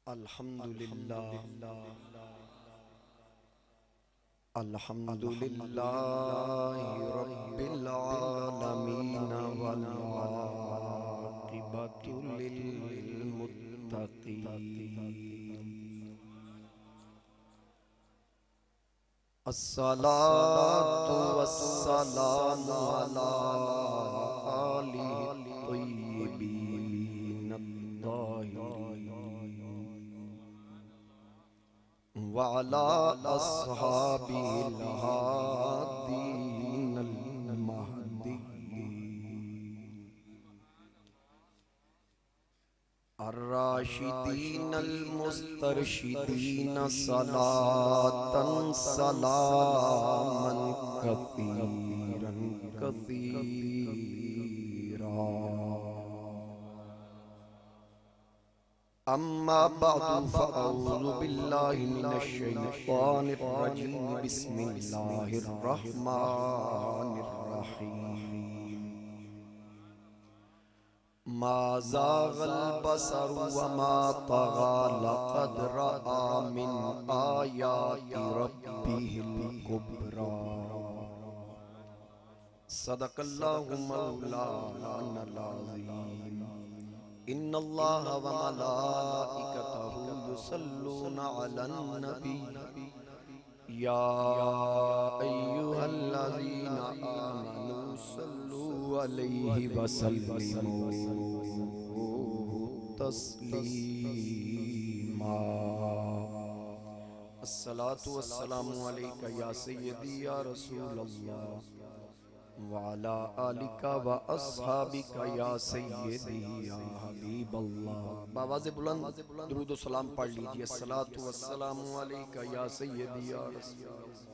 अल्हम्दुलिल्लाहि रब्बिल आलमीन वल आक़िबतु लिल मुत्तक़ीन। अस्सलातु वस्सलामु अला आलिहि त्वय्यिबीन अत्ताहिरीन व अला अस्हाबिल हादीनल महदीय्यीन अर्राशिदीनल मुस्तरशिदीन सलातन सलामन कसीरन कसीरा। अम्मा बअदु फ़अऊज़ु बिल्लाहि मिनश शैतानिर रजीम। बिस्मिल्लाहिर रहमानिर रहीम। मा ज़ाग़ल बसरु व मा तग़ा लक़द रआ मिन आयाति रब्बिहिल कुब्रा। सदक़ल्लाहु मौलानल अज़ीम। इन्नल्लाह व मलाइकतहु युसल्लूना अलन नबी या अय्युहल्लज़ीना आमनू सल्लू अलैहि वसल्लिमू तस्लीमा। अस्सलातु वस्सलामु अलैका या सय्यदी या रसूलल्लाह व अला आलिका व अस्हाबिका या सय्यदी या हबीबल्लाह। बावाज़े बुलंद दुरूद व सलाम पढ़ लीजिए। अस्सलातु वस्सलामु अलैका या सय्यदी या रसूलल्लाह।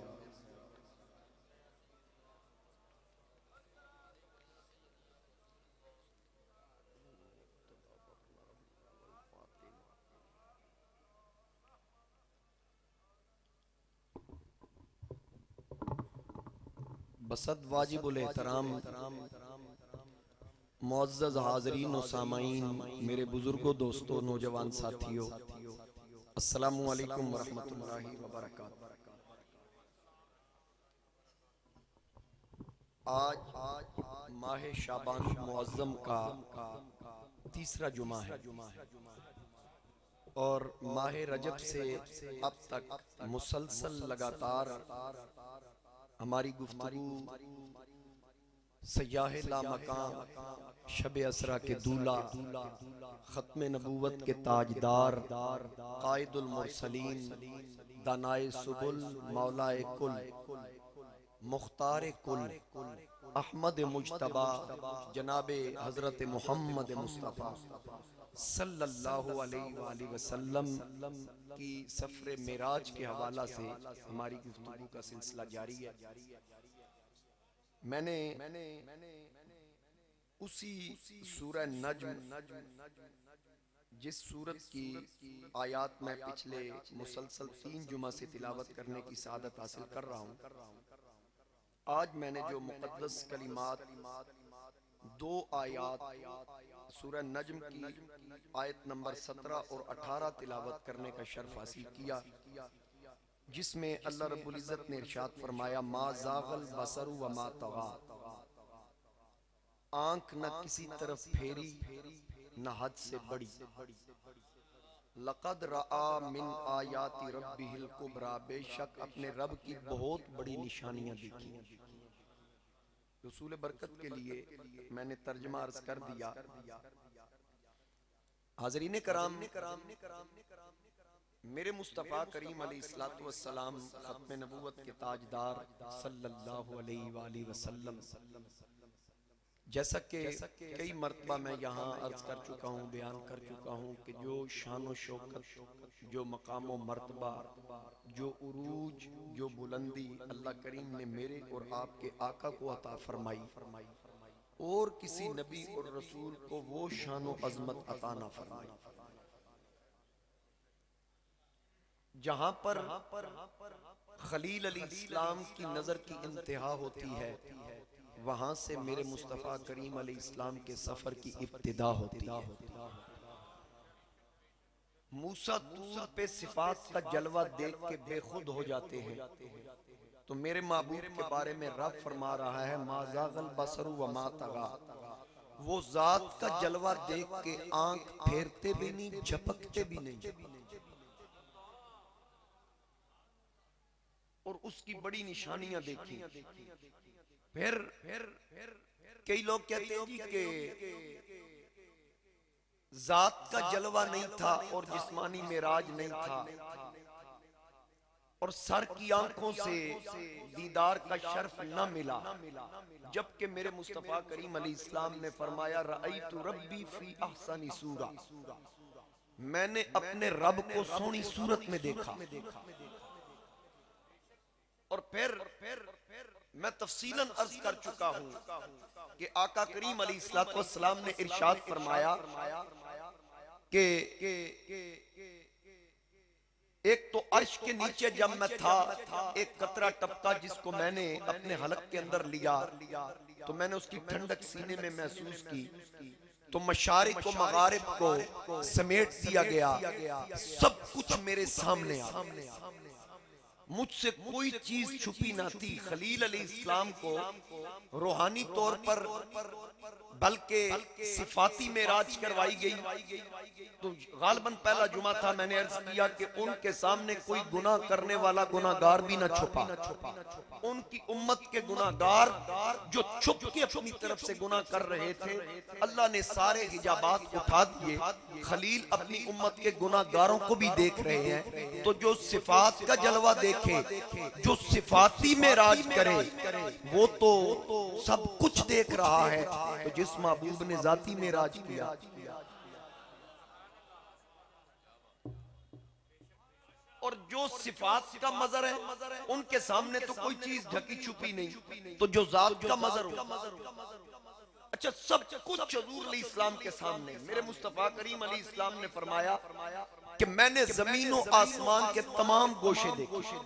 बसद वाजिबुल एहतराम मुअज़्ज़ज़ हाज़रीन व सामाईन, मेरे बुजुर्गों, दोस्तों, नौजवान साथियों, अस्सलामु अलैकुम व रहमतुल्लाहि व बरकातहू। आज माह शाबान मुअज़्ज़म का तीसरा जुमा है और माह रजब से अब तक मुसलसल लगातार हमारी गुफ्तगू सयाह लामकान, शब असरा के दूल्हा, खत्म नबूवत के ताजदार, कायदुल मुरसलीन, दानाए सुबुल, मौलाए कुल, मुख्तार कुल, अहमद मुज्तबा, जनाबे हजरत मोहम्मद मुस्तफ़ा सल्लल्लाहु अलैहि वसल्लम की सफ़र मेराज के हवाला से हमारी गुफ्तगू का सिलसिला जारी है। मैंने उसी सूरह नज्म, जिस सूरत की आयात में पिछले मुसलसल 3 जुमा से तिलावत करने की सआदत हासिल कर रहा हूँ, आज मैंने जो मुक़द्दस कलिमात 2 आयात सूरह नज्म की आयत नंबर 17 और 18 तिलावत करने का शर्फ हासिल किया, जिसमें अल्लाह रब्बुल इज़्ज़त ने इरशाद फरमाया, मा ज़ाग़ल बसरु व मा तग़ा। आंख न किसी तरफ फेरी न हद से बड़ी। लक़द रआ मिन आयाति रब्बिहिल कुब्रा, बेशक अपने रब की बहुत बड़ी निशानियां देखी। रसूल बरकत के लिए मैंने तर्जुमा अर्ज कर दिया। हाज़रीन कराम, मेरे मुस्तफ़ा करीम अलैहिस्सलातु वस्सलाम खत्म नबूवत के ताजदार सल्लल्लाहु अलैहि वसल्लम, जैसा कि कई मरतबा मैं यहाँ अर्ज कर चुका हूँ, बयान कर चुका हूँ कि जो शान व शौकत, जो मकाम व मर्तबा, जो उरूज, जो बुलंदी अल्लाह करीम ने मेरे और आपके आका को अता फरमाई, और किसी नबी और रसूल को वो शान व अजमत अता ना फरमाई। जहाँ पर खलील अलैहिस्सलाम की नजर की इंतहा होती है, वहां से मेरे मुस्तफ़ा करीम अलैहिस्सलाम के सफर की इब्तिदा होती है। मूसा तूर पे सिफात का जलवा देख के बेखुद हो जाते हैं, तो मेरे महबूब के बारे में रब फरमा रहा है माज़ागल बसरु व मा तगा। वो जात का जलवा देख के आंख फेरते भी नहीं, झपकते भी नहीं। और उसकी बड़ी निशानियां देखी। फिर कई लोग कहते हैं जी कि जात का जलवा नहीं था और जिस्मानी मेराज नहीं था, और सर की आंखों से दीदार का शर्फ न मिला, जबकि मेरे मुस्तफा करीम अलैहिस्सलाम ने फरमाया रअयतु रब्बी फी अहसनी सूरा, मैंने अपने रब को सोनी सूरत में देखा। और फिर मैं तफसीलन अर्ज कर चुका हूं कि आका करीम अलैहिस्सलाम ने इरशाद फरमाया कि एक तो अर्श के नीचे जब मैं था, एक कतरा टपका जिसको मैंने अपने हलक के अंदर लिया, तो मैंने उसकी ठंडक सीने में महसूस की। तो मशारिक को मगारिब को समेट दिया गया, सब कुछ मेरे सामने आ, मुझसे कोई चीज छुपी ना थी। खलील अलैहिस्सलाम को रूहानी तौर पर बल्कि सिफाती मेराज करवाई गई। तो गालबन पहला जुमा था, मैंने अर्ज किया कि उनके सामने कोई गुनाह करने वाला गुनाहगार भी ना छुपा। उनकी उम्मत के गुनाहगार जो छुप के अपनी तरफ से गुनाह कर रहे थे, अल्लाह ने सारे हिजाबात उठा दिए। खलील अपनी उम्मत के गुनाहगारों को भी देख रहे हैं। तो जो सिफात का जलवा देखे, जो सिफाती मेराज करे, वो तो सब कुछ देख रहा है। तो जिस महबूब ने जाती मेराज किया, और जो सिफात का मजर है, उनके सामने तो कोई चीज ढकी छुपी नहीं। तो जो जात का मजर हो, अच्छा सब कुछ हुजूर अलैहिस्सलाम के सामने। मेरे मुस्तफा करीम अलैहिस्सलाम ने फरमाया कि मैंने जमीन और आसमान के तमाम गोशे देखे,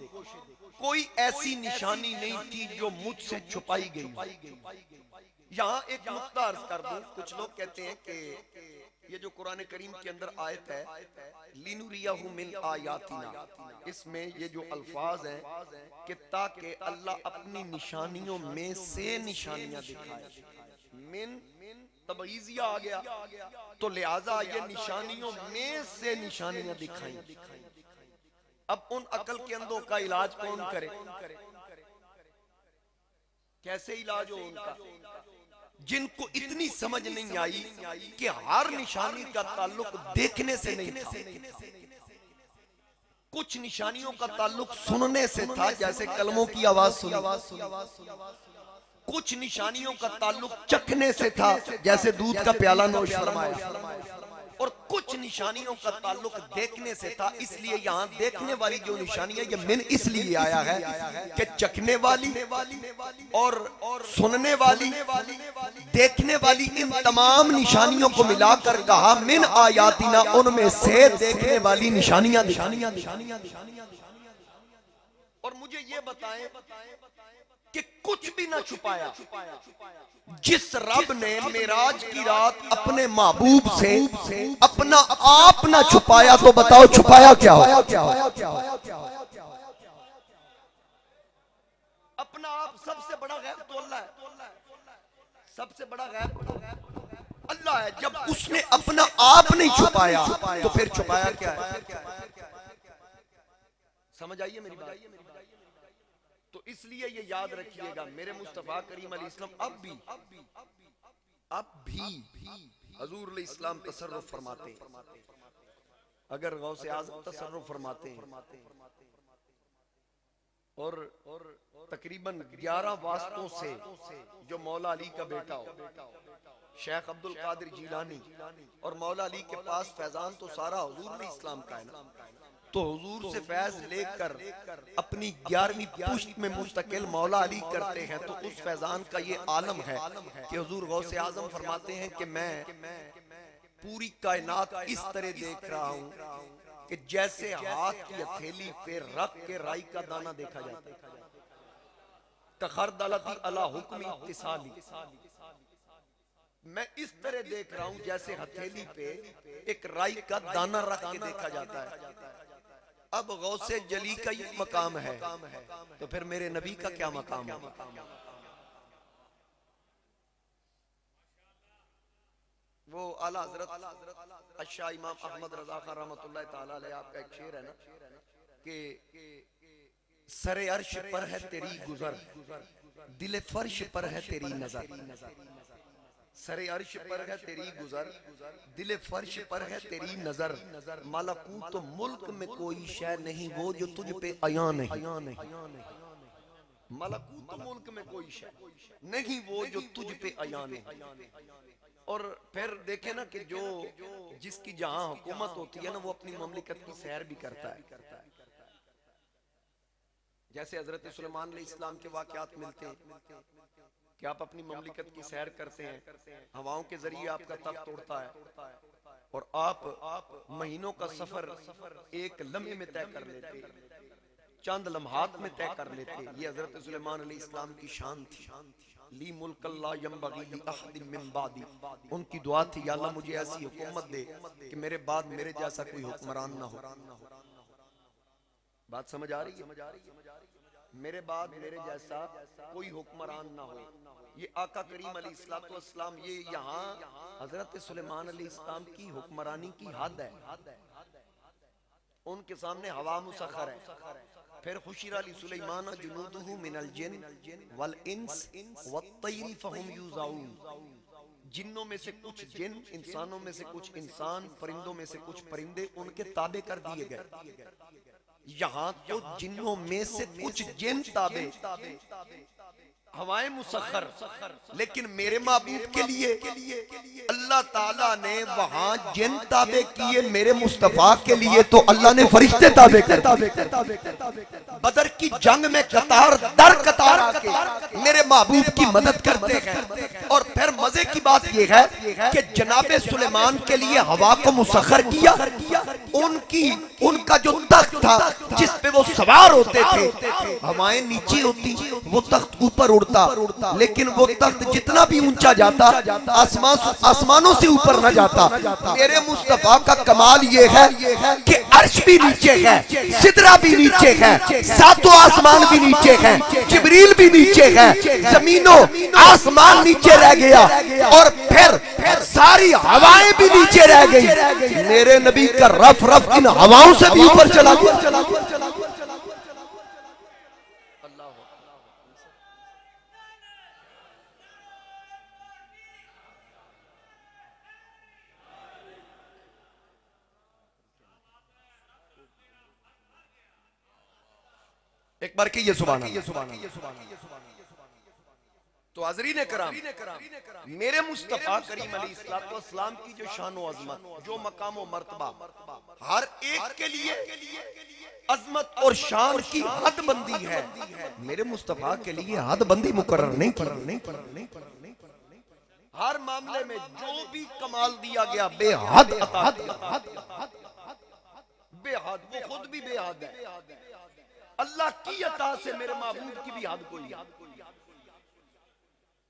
कोई ऐसी निशानी नहीं थी जो मुझसे छुपाई गई। यहाँ एक नुक्ता अर्ज कर दूं। कुछ लोग कहते हैं कि ये जो कुरान करीम के अंदर आयत है लिनुरियहु मिन आयातिना, इसमें ये जो अल्फाज हैं कि ताकि अल्लाह अपनी निशानियों में से निशानियां दिखाए, मिन तबईजिया आ गया, तो लिहाजा ये निशानियों में से निशानियां दिखाई। अब उन अकल के अंधों का इलाज कौन करे? कैसे इलाज हो उनका? जिनको इतनी समझ नहीं आई कि हर निशानी का ताल्लुक देखने से नहीं था, कुछ निशानियों का ताल्लुक सुनने से था, जैसे कलमों की आवाज सुनी। कुछ निशानियों का ताल्लुक चखने से था, जैसे दूध का प्याला नोश फरमाया। और कुछ निशानियों का ताल्लुक देखने से था। इसलिए यहाँ देखने वाली जो निशानियां, ये मिन इसलिए आया है कि चखने वाली और सुनने वाली, देखने वाली, इन तमाम निशानियों को मिलाकर कहा मिन आयातिना, उनमें से देखने वाली निशानियां। और मुझे ये बताएं कि कुछ भी ना छुपाया। जिस रब ने मेराज की रात अपने महबूब से अपना आप ना छुपाया, तो बताओ छुपाया क्या हो? अपना आप सबसे बड़ा गैब तो अल्लाह है, सबसे बड़ा गैब अल्लाह है। जब उसने अपना आप नहीं छुपाया, तो फिर छुपाया क्या है? समझ आइए मेरी बात। तो इसलिए ये याद रखिएगा, मेरे मुस्तफा करीम अलैहिस्सलाम अब भी हुजूर अलैहिस्सलाम तसर्रुफ फरमाते हैं। अगर गौसे आज़म तसर्रुफ फरमाते हैं, और तकरीबन 11 वास्तों से जो मौला अली का बेटा हो, शेख अब्दुल कादिर जीलानी, और मौला अली के पास फैजान तो सारा हुजूर अलैहिस्सलाम का है ना, तो हुजूर से फैज लेकर अपनी 11वीं पुश्त में मुस्तकिल मौला अली करते हैं। तो उस फैजान का ये आलम है कि हुजूर गौसे आजम फरमाते हैं कि मैं पूरी कायनात इस तरह देख रहा हूं कि जैसे हाथ की हथेली पे रख के राई का दाना देखा जाता है। तखरदलती अला हुक्मी इत्तिसाली, मैं इस तरह देख रहा हूं जैसे हथेली पे एक राई का दाना रख के देखा जाता है। अब गौसे जली का ये मकाम है, तो फिर मेरे नबी का क्या मकाम है? वो आला हजरत अशा इमाम अहमद रजा खान रहमतुल्लाह ताला अलैह, आपका एक शेर है ना कि सरे अर्श पर है तेरी गुजर, दिले फर्श पर है तेरी नजर। सरे अर्श पर है तेरी गुजर, दिले फर्श पर है तेरी नजर। मलकूत तो मुल्क में कोई शय नहीं वो जो तुझ पे अयां नहीं। मलकूत तो मुल्क में कोई शय नहीं वो जो तुझ पे अयां नहीं। और फिर देखे ना कि जो जिसकी जहां हुकूमत होती है ना, वो अपनी ममलिकत की सैर भी करता है। जैसे हजरत सुलेमान अलैहिस्सलाम के वाकयात मिलते हैं कि आप अपनी ममलिकत की सैर करते हैं, हवाओं के जरिए आपका तख्त उड़ता है और आप महीनों का सफर एक लम्हे में तय कर लेते, चंद लम्हात में तय कर लेते। ये हजरत सुलेमान अलैहिस्सलाम की शान थी। ली मुल्क ला यंबगी ली अहदिन मिन बादी, उनकी दुआ थी, या अल्लाह मुझे ऐसी हुकूमत दे कि मेरे बाद मेरे जैसा कोई हुक्मरान ना हो। बात समझ आ रही है? मेरे बाद मेरे जैसा कोई हुक्मरान ना हो। ये आका करीम अलैहिस्सलाम, ये यहाँ हजरत सुलेमान अलैहिस्सलाम की हुक्मरानी की हद है। उनके सामने हवा मुसख्खर है। फिर खुशिर अली सुलेमान जुनूदुहु मिनल जिन वल इंस वत्तैरी फहुम यूज़ाऊन, जिन्नों में से कुछ जिन, इंसानों में से कुछ इंसान, परिंदों में से कुछ परिंदे उनके ताबे कर दिए गए। यहाँ तो जिन्नों में से कुछ जिन ताबे, हवाएं मुसख्खर, लेकिन मेरे महबूब के लिए अल्लाह ताला ने वहां जिन ताबे किए, मेरे मुस्तफा के लिए तो अल्लाह ने फरिश्ते ताबे कर दिए। बदर की जंग में कतार दर कतार आके मेरे महबूब की मदद करते हैं। और फिर मजे की बात यह है कि जनाबे सुलेमान के लिए हवा को मुसख्खर किया। उनका जो तख्त था जिस पे वो सवार होते थे, हवाएं नीचे होती, वो तख्त ऊपर उड़ता, लेकिन वो तख्त जितना भी ऊंचा जाता आसमानों से ऊपर न जाता। मेरे मुस्तफा का कमाल ये है कि अर्श भी नीचे है, सिदरा भी नीचे है, सातों आसमान भी नीचे है, जिब्रील भी नीचे है, जमीनों आसमान नीचे रह गया और फिर सारी हवाएं भी नीचे रह गई। मेरे नबी का रफ रफ इन हवाओं से भी ऊपर चला गया। एक बार कहिए सुभान अल्लाह। तो हाज़रीन कराम, मेरे मुस्तफा करीम अलैहिस्सलाम की जो शान व अज़मत, जो मकाम व मर्तबा, हर एक के लिए अज़मत और शान की हद बंदी है। मेरे मुस्तफा के लिए हद बंदी मुकर्रर नहीं की। हर मामले में जो भी कमाल दिया गया बेहद अता किया, बेहद, वो खुद भी बेहद है। अल्लाह की अता से मेरे महबूब की भी हद कोई है।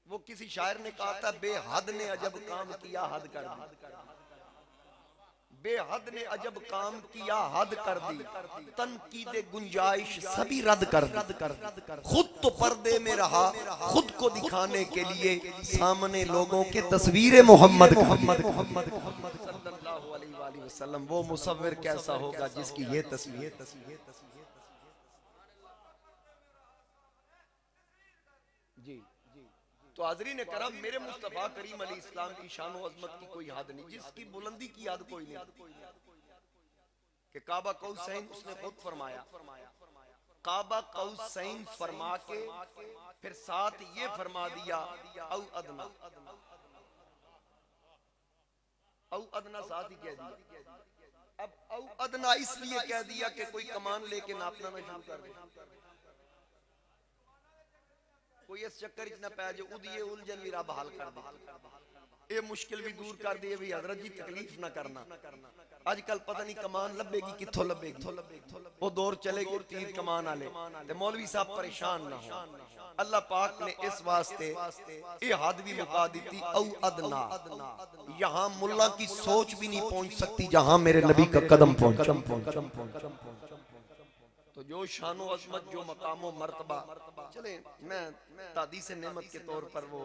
वो किसी शायर ने कहा था, बेहद ने अजब काम किया हद कर दी, बेहद ने अजब काम किया हद कर दी, तनकीदे गुंजाइश सभी रद्द कर दी। खुद तो पर्दे में रहा खुद को दिखाने के लिए, सामने लोगों के तस्वीर मोहम्मद सल्लल्लाहु अलैहि वसल्लम। वो मुसव्विर कैसा होगा जिसकी ये तस्वीर। जी, तो हाज़रीन करम, मेरे मुस्तफा करीम अलैहिस्सलाम की शान व अज़मत की कोई हद नहीं, जिसकी बुलंदी की हद कोई नहीं। कि काबा कौसैन, उसने खुद फरमाया, काबा कौसैन फरमा के फिर साथ ये फरमा दिया औ अदना, औ अदना साथ ही कह दिया। अब औ अदना इसलिए कह दिया कि कोई कमान लेके नापना ना शुरू कर दे, कोई इस चक्कर च ना पै जो उदिए उलझन भी रब हल कर दे। ये मुश्किल भी दूर कर दी भी हजरत जी तकलीफ ना करना। आजकल पता नहीं कमान लभेगी कित्थों लभेगी, वो दौर चलेगी तीर कमान वाले ते मौलवी साहब परेशान ना हो। अल्लाह पाक ने इस वास्ते ये हद भी मुका दी थी, औ अदना, यहाँ मुल्ला की सोच भी नहीं पहुंच सकती जहां मेरे नबी का कदम पहुंचा। तो जो शानो अजमत, जो मकामो मर्तबा, चले मैं तादी से नेमत के तौर पर वो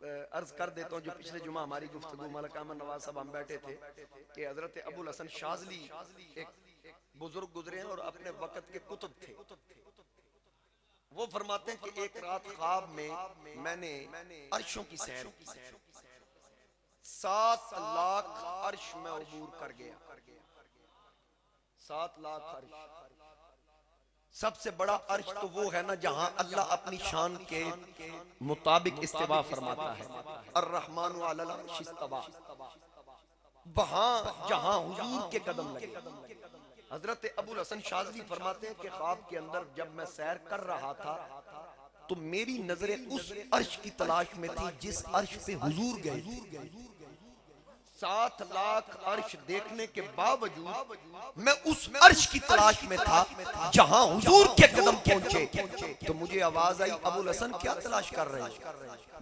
अर्ज कर देता हूँ। जो पिछले जुमा हमारी गुफ्तगू मलिक अहमद नवाज साहब हम बैठे थे कि हजरत अबुल हसन शाज़ली एक बुजुर्ग गुजरे हैं और अपने वक्त के कुतुब थे। वो फरमाते हैं कि एक रात ख्वाब में मैंने अर्शों की सैर की, 7 लाख अर्श में अबूर कर गया। 7 लाख अर्श, सबसे बड़ा अर्श तो वो है ना जहां अल्लाह अपनी शान के मुताबिक इस्तिवा फरमाता है। अर्रहमान अलल अर्श इस्तवा, वहां जहां हुजूर के कदम लगे। हजरत अबुल हसन शाज़ली फरमाते हैं कि ख्वाब के अंदर जब मैं सैर कर रहा था तो मेरी नजरें उस अर्श की तलाश में थी जिस अर्श पे हुजूर गए थे। 7 लाख अर्श देखने के बावजूद मैं उस अर्श की तलाश में था जहां हुजूर के कदम पहुंचे। तो मुझे आवाज आई, अबुल हसन क्या तलाश कर रहे हैं?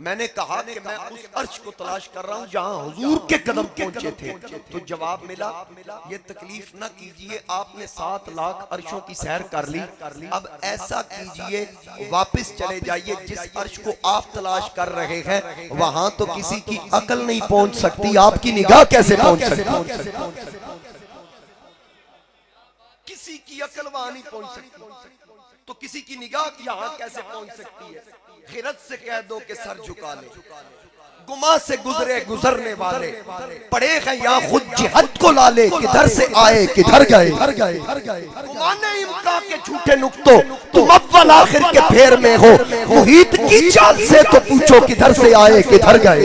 मैंने कहा कि मैं उस अर्श को तलाश कर रहा हूं जहां हुजूर के कदम पहुंचे थे। तो जवाब मिला, ये तकलीफ ना कीजिए, आपने 7 लाख अर्शों की सैर कर ली, अब ऐसा कीजिए वापस चले जाइए, जिस अर्श को आप तलाश कर रहे हैं वहां तो किसी की अकल नहीं पहुंच सकती, आपकी निगाह कैसे पहुंच सकती? किसी की अकल वहां नहीं पहुंच सकती, तो किसी की निगाह यहां कैसे पहुंच सकती है? गिरत से कह दो कि सर झुका ले, गुमा से गुजरे गुजरने वाले पड़े हैं यहाँ खुद जिहद को लाले, किधर से आए किधर गए। गुमाने इम्का के झूठे नुक्तों, तुम अव्वल आखिर के फेर में हो, मुहीत की चाल से तो पूछो किधर से आए किधर गए।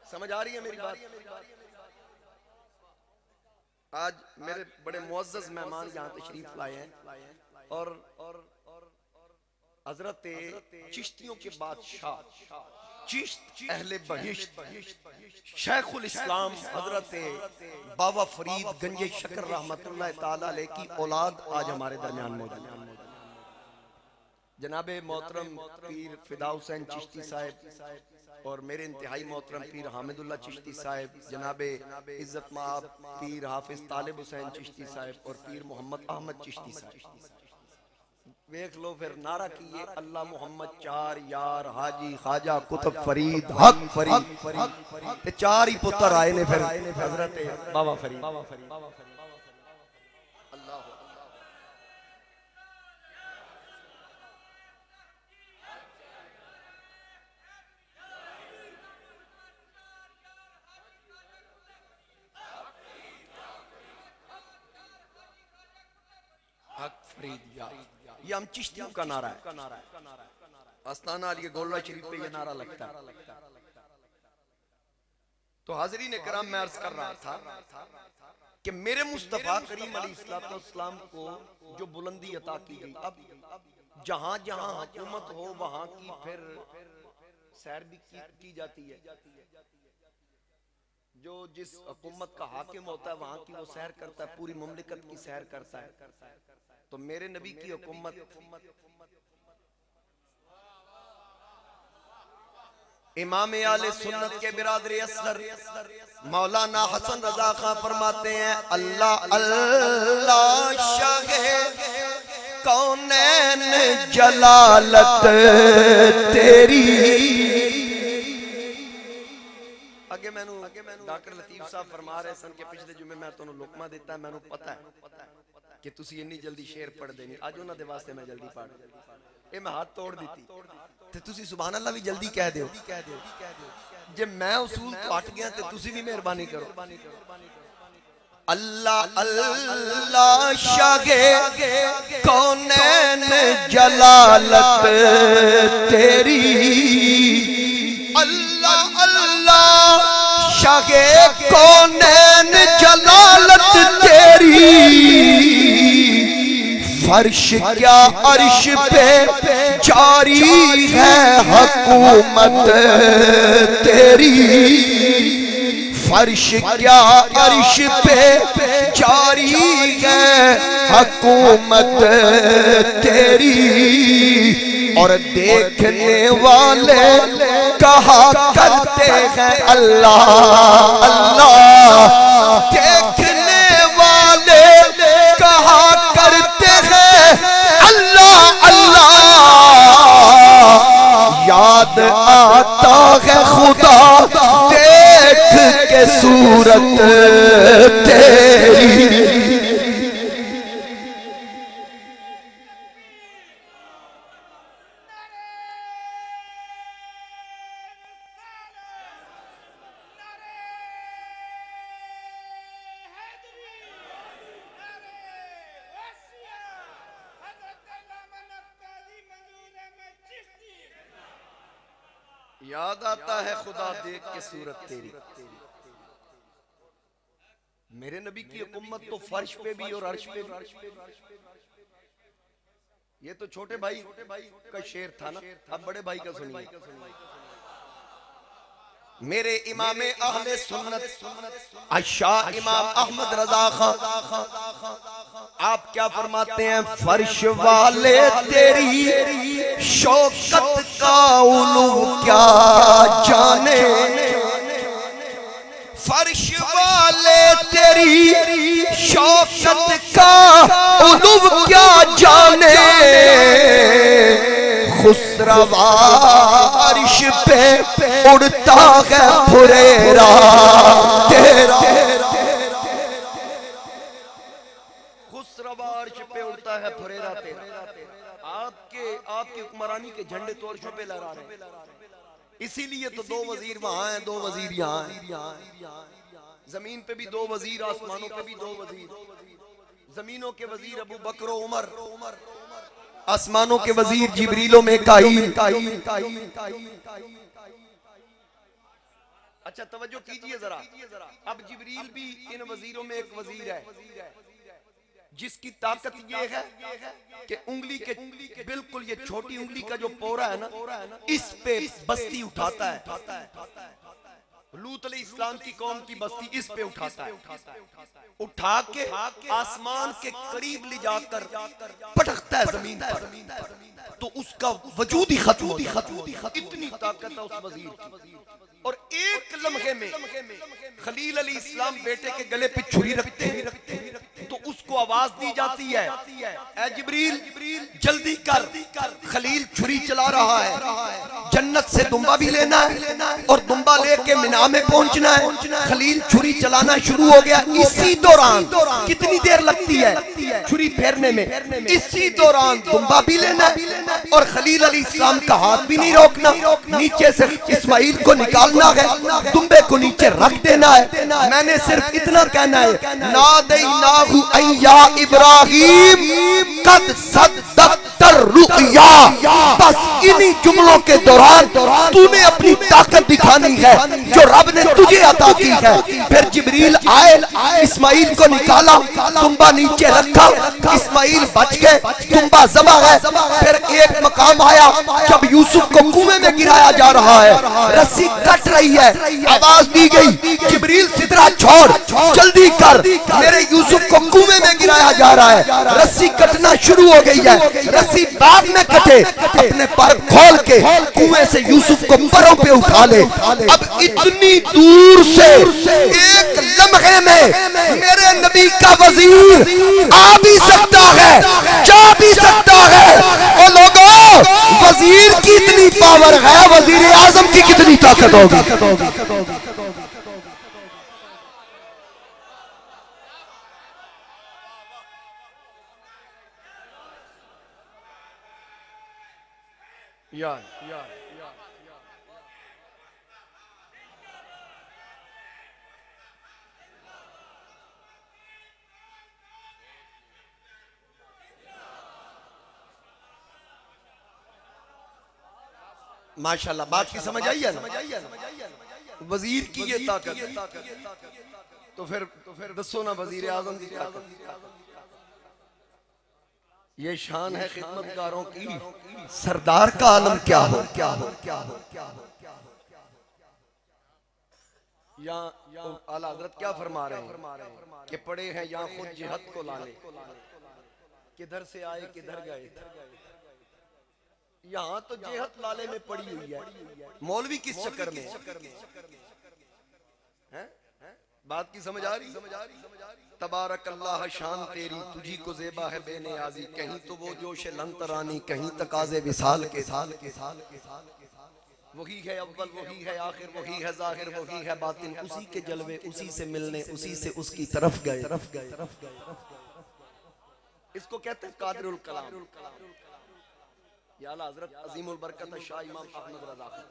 समझ आ रही है मेरी बात? आज मेरे बड़े मुअज़्ज़ज़ मेहमान यहाँ तशरीफ लाए हैं और हजरत चिश्तियों के बादशाह चिश्त अहले बहिश्त शेखुल इस्लाम हजरत बाबा फरीद गंजे शकर रहमतुल्लाह ताला अलैह की औलाद आज हमारे दरमियान मौजूद है। जनाबे मोहतरम पीर फिदा हुसैन चिश्ती साहब और मेरे इंतहाई मोहतरम पीर हामिदुल्लाह चिश्ती साहब, जनाबे इज्जत माब पीर हाफिज तालिब हुसैन चिश्ती साहब और पीर मोहम्मद अहमद चिश्ती साहब, देख लो फिर नारा किए अल्लाह मोहम्मद चार यार हाजी ख्वाजा कुतुब फरीद हक फरीद, 4 ही पुत्र आए ने फिर हजरत बाबा फरीद। ये हम चिश्तियों का नारा है। आस्ताना अली गोला शरीफ पे ये नारा लगता है। तो हाज़रीन इकराम, मैं अर्ज कर रहा था कि मेरे मुस्तफा करीम अलैहिस्सलाम को जो बुलंदी अता की गई, अब जहां जहां हुकूमत हो वहां की फिर सैर भी की जाती है। जो जिस हुकूमत का हाकिम होता है वहां की वो सैर करता है, पूरी मुमलिकत की सैर करता है। तो मेरे नबी की हुकूमत इमाम आले सुन्नत के बिरादरी असगर मौलाना हसन रजा खां फरमाते हैं, अल्लाह अल्लाह शाहे कौनैन जलालत तेरी। अगे मैनू डॉक्टर लतीफ साहब फरमा रहे सन के पिछले जुमे मैं तुहानू लुकमा दिता है, मैनू पता है कि तुसी इन्नी जल्दी शेर पढ़ देनी, अज उन्हां दे वास्ते मैं जल्दी पढ़ ये मैं हाथ तोड़ दी ते तुसी सुभान अल्लाह भी जल्दी कह दियो। जे मैं उसूल तो हट गया ते तुसी भी मेहरबानी करो। अल्लाह अल्लाह शागे कौनैन जलालत तेरी, अल्लाह अल्लाह शागे कौनैन जलालत तेरी, फर्श क्या अर्श पे जारी है हुकूमत तेरी, फर्श क्या अर्श पे जारी है हुकूमत तेरी। और देखने वाले कहा करते हैं अल्लाह अल्लाह, देखने वाले कहा करते हैं अल्लाह अल्लाह। याद आता है खुदा देख के सूरत तेरी। याद आता है खुदा देख के सूरत तेरी। मेरे नबी की हुकूमत तो फर्श पे भी और अर्श पे भी। ये तो छोटे भाई का शेर था ना, अब बड़े भाई का सुनिए। मेरे इमाम अहले सुन्नत अशाह इमाम अहमद रजा खां, आप क्या फरमाते हैं? फर्श वाले तेरी शौकत का उलू क्या जाने, फर्श वाले तेरी शौकत का उलू क्या जाने। खुसरवा अर्श पे उड़ता है फुरेरा तेरा, खुसरवा अर्श पे उड़ता है फुरेरा तेरा। आपकी हुक्मरानी के झंडे तो अर्शों पे लहरा रहे हैं, इसीलिए तो दो वजीर वहां हैं, दो वजीर यहाँ हैं। जमीन पे भी दो वजीर, आसमानों पे भी दो वजीर। जमीनों के वजीर अबू बकर उमर, आसमानों के वजीर जिब्रील मीकाईल। अच्छा तवज्जो कीजिए जरा, अब जिब्रील भी इन वजीरों में एक वजीर है जिसकी ताकत ये है कि उंगली के बिल्कुल ये छोटी उंगली का जो पोरा है ना, इस पे बस्ती उठाता है। लूत अलैहिस्सलाम की कौम की बस्ती इस पे उठाता है, उठा के आसमान के करीब ले जाकर पटकता है जमीन पर, तो उसका वजूद ही खत्म हो जाता है। इतनी ताकत है उस वजीर की। और एक लम्हे में खलील अलैहिस्सलाम बेटे के गले पे छुरी रखते हैं तो उसको आवाज दी जाती है, ऐ जिब्रील जल्दी कर, खलील छुरी चला रहा है, जन्नत से दुम्बा भी लेना है और दुम्बा लेके मीना में पहुंचना है। खलील छुरी चलाना शुरू हो गया। इसी दौरान कितनी देर लगती है छुरी फेरने में, इसी दौरान दुम्बा भी लेना है और खलील अलैहिस्सलाम का हाथ भी नहीं रोकना, नीचे से इस्माइल को निकालना है, दुम्बे को नीचे रख देना है। मैंने सिर्फ इतना कहना है, नादैनाहु अय्या इब्राहिम कद सद्दक़तर रुया। बस इन्हीं जुमलों के दौरान तूने अपनी ताकत दिखानी है जो रब ने तुझे अता की है। फिर जिब्रील आए, इस्माइल को निकाला, तुम्बा नीचे रखा, इस्माइल बच गए, तुम्बा ज़बह है। फिर एक मकाम आया जब यूसुफ को कुएं में गिराया जा रहा है, रस्सी कट रही है, आवाज दी गई जिब्रील सिदरा छोड़, जल्दी कर, मेरे यूसुफ को कुएं में गिराया जा रहा है। रस्सी कटना शुरू हो गई है, रस्सी बाद में कटे, अपने पर खोल के कुएं से यूसुफ को परों पे उठा ले। अब इतनी दूर से एक लम्हे में मेरे नबी का वजीर आ भी सकता है, जा भी सकता है। और लोगों, वजीर की इतनी पावर है, वजीर आजम की कितनी ताकत होगी। माशाल्लाह, बात की समझ आई है ना? वजीर की ये ताकत, तो फिर दसो ना वजीर आजम की ताकत। ये शान है खिदमतगारों की, सरदार का आलम क्या हो क्या हो क्या हो क्या हो। यहाँ आला हजरत क्या फरमा रहे हैं कि पड़े हैं यहाँ खुद जिहद को लाले, किधर से आए किधर गए। यहाँ तो जिहद लाले में पड़ी हुई है, मौलवी किस चक्कर में है? बात की समझ आ रही? तबारक अल्लाह शान तेरी, तुझी को ज़ेबा है बेनियाज़ी, कहीं तो वो जोश लंतरानी, कहीं तकाज़े विसाल के साल के साल के साल के साल। वही है अव्वल, वही है आखिर, वही है जाहिर, वही है बातिन, उसी के जलवे उसी से मिलने, उसी से उसकी तरफ गए तरफ गए तरफ गए। इसको कहते हैं कादिरुल कलाम। या आला हज़रत अज़ीमुल बरकत शाह इमाम अहमद रज़ा खान।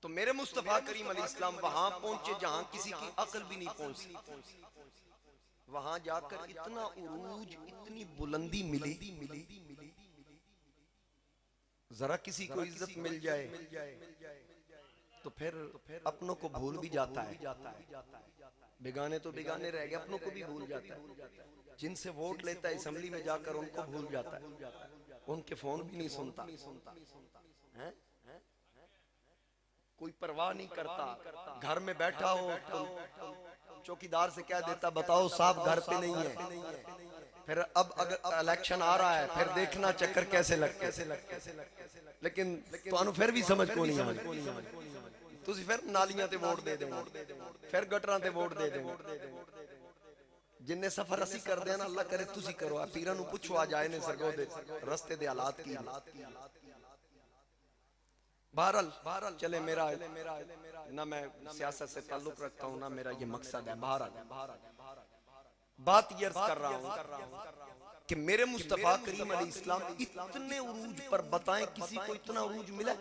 तो मेरे मुस्तफा करीम अलैहिस्सलाम वहां पहुंचे जहां किसी की अक्ल भी नहीं पहुंची। वहां जाकर इतना उरूज, इतनी बुलंदी मिली। जरा किसी को इज्जत मिल जाए तो फिर अपनों को भूल भी जाता है। बेगाने तो बेगाने रह गए, अपनों को भी भूल जाता है। जिनसे वोट लेता है असेंबली में जाकर उनको भूल जाता है, उनके फोन भी नहीं सुनता है? कोई परवाह नहीं करता। घर में बैठा हो तो चौकीदार से कह देता बताओ साहब घर पे नहीं है। फिर अब अगर इलेक्शन आ रहा है फिर देखना चक्कर कैसे लगते। लेकिन तुहानू फिर भी समझ को नहीं आनी, तुसी फिर नालियां ते वोट दे देंगे, फिर गटरां ते वोट दे देंगे। जिन्ने सफर असी करते हैं ना, अल्लाह करे तुसी करो। पीरां नू पुछो आ जाए ने सरगो दे रस्ते दे हालात की। बहरहाल चले, मेरा ना मैं सियासत से ताल्लुक रखता हूँ ना मेरा ये मकसद है। बहरहाल बात ये अर्ज कर रहा हूँ कि मेरे मुस्तफा करीम अलैहिस्सलाम इतने उरूज पर बताएं, किसी को इतना उरूज मिला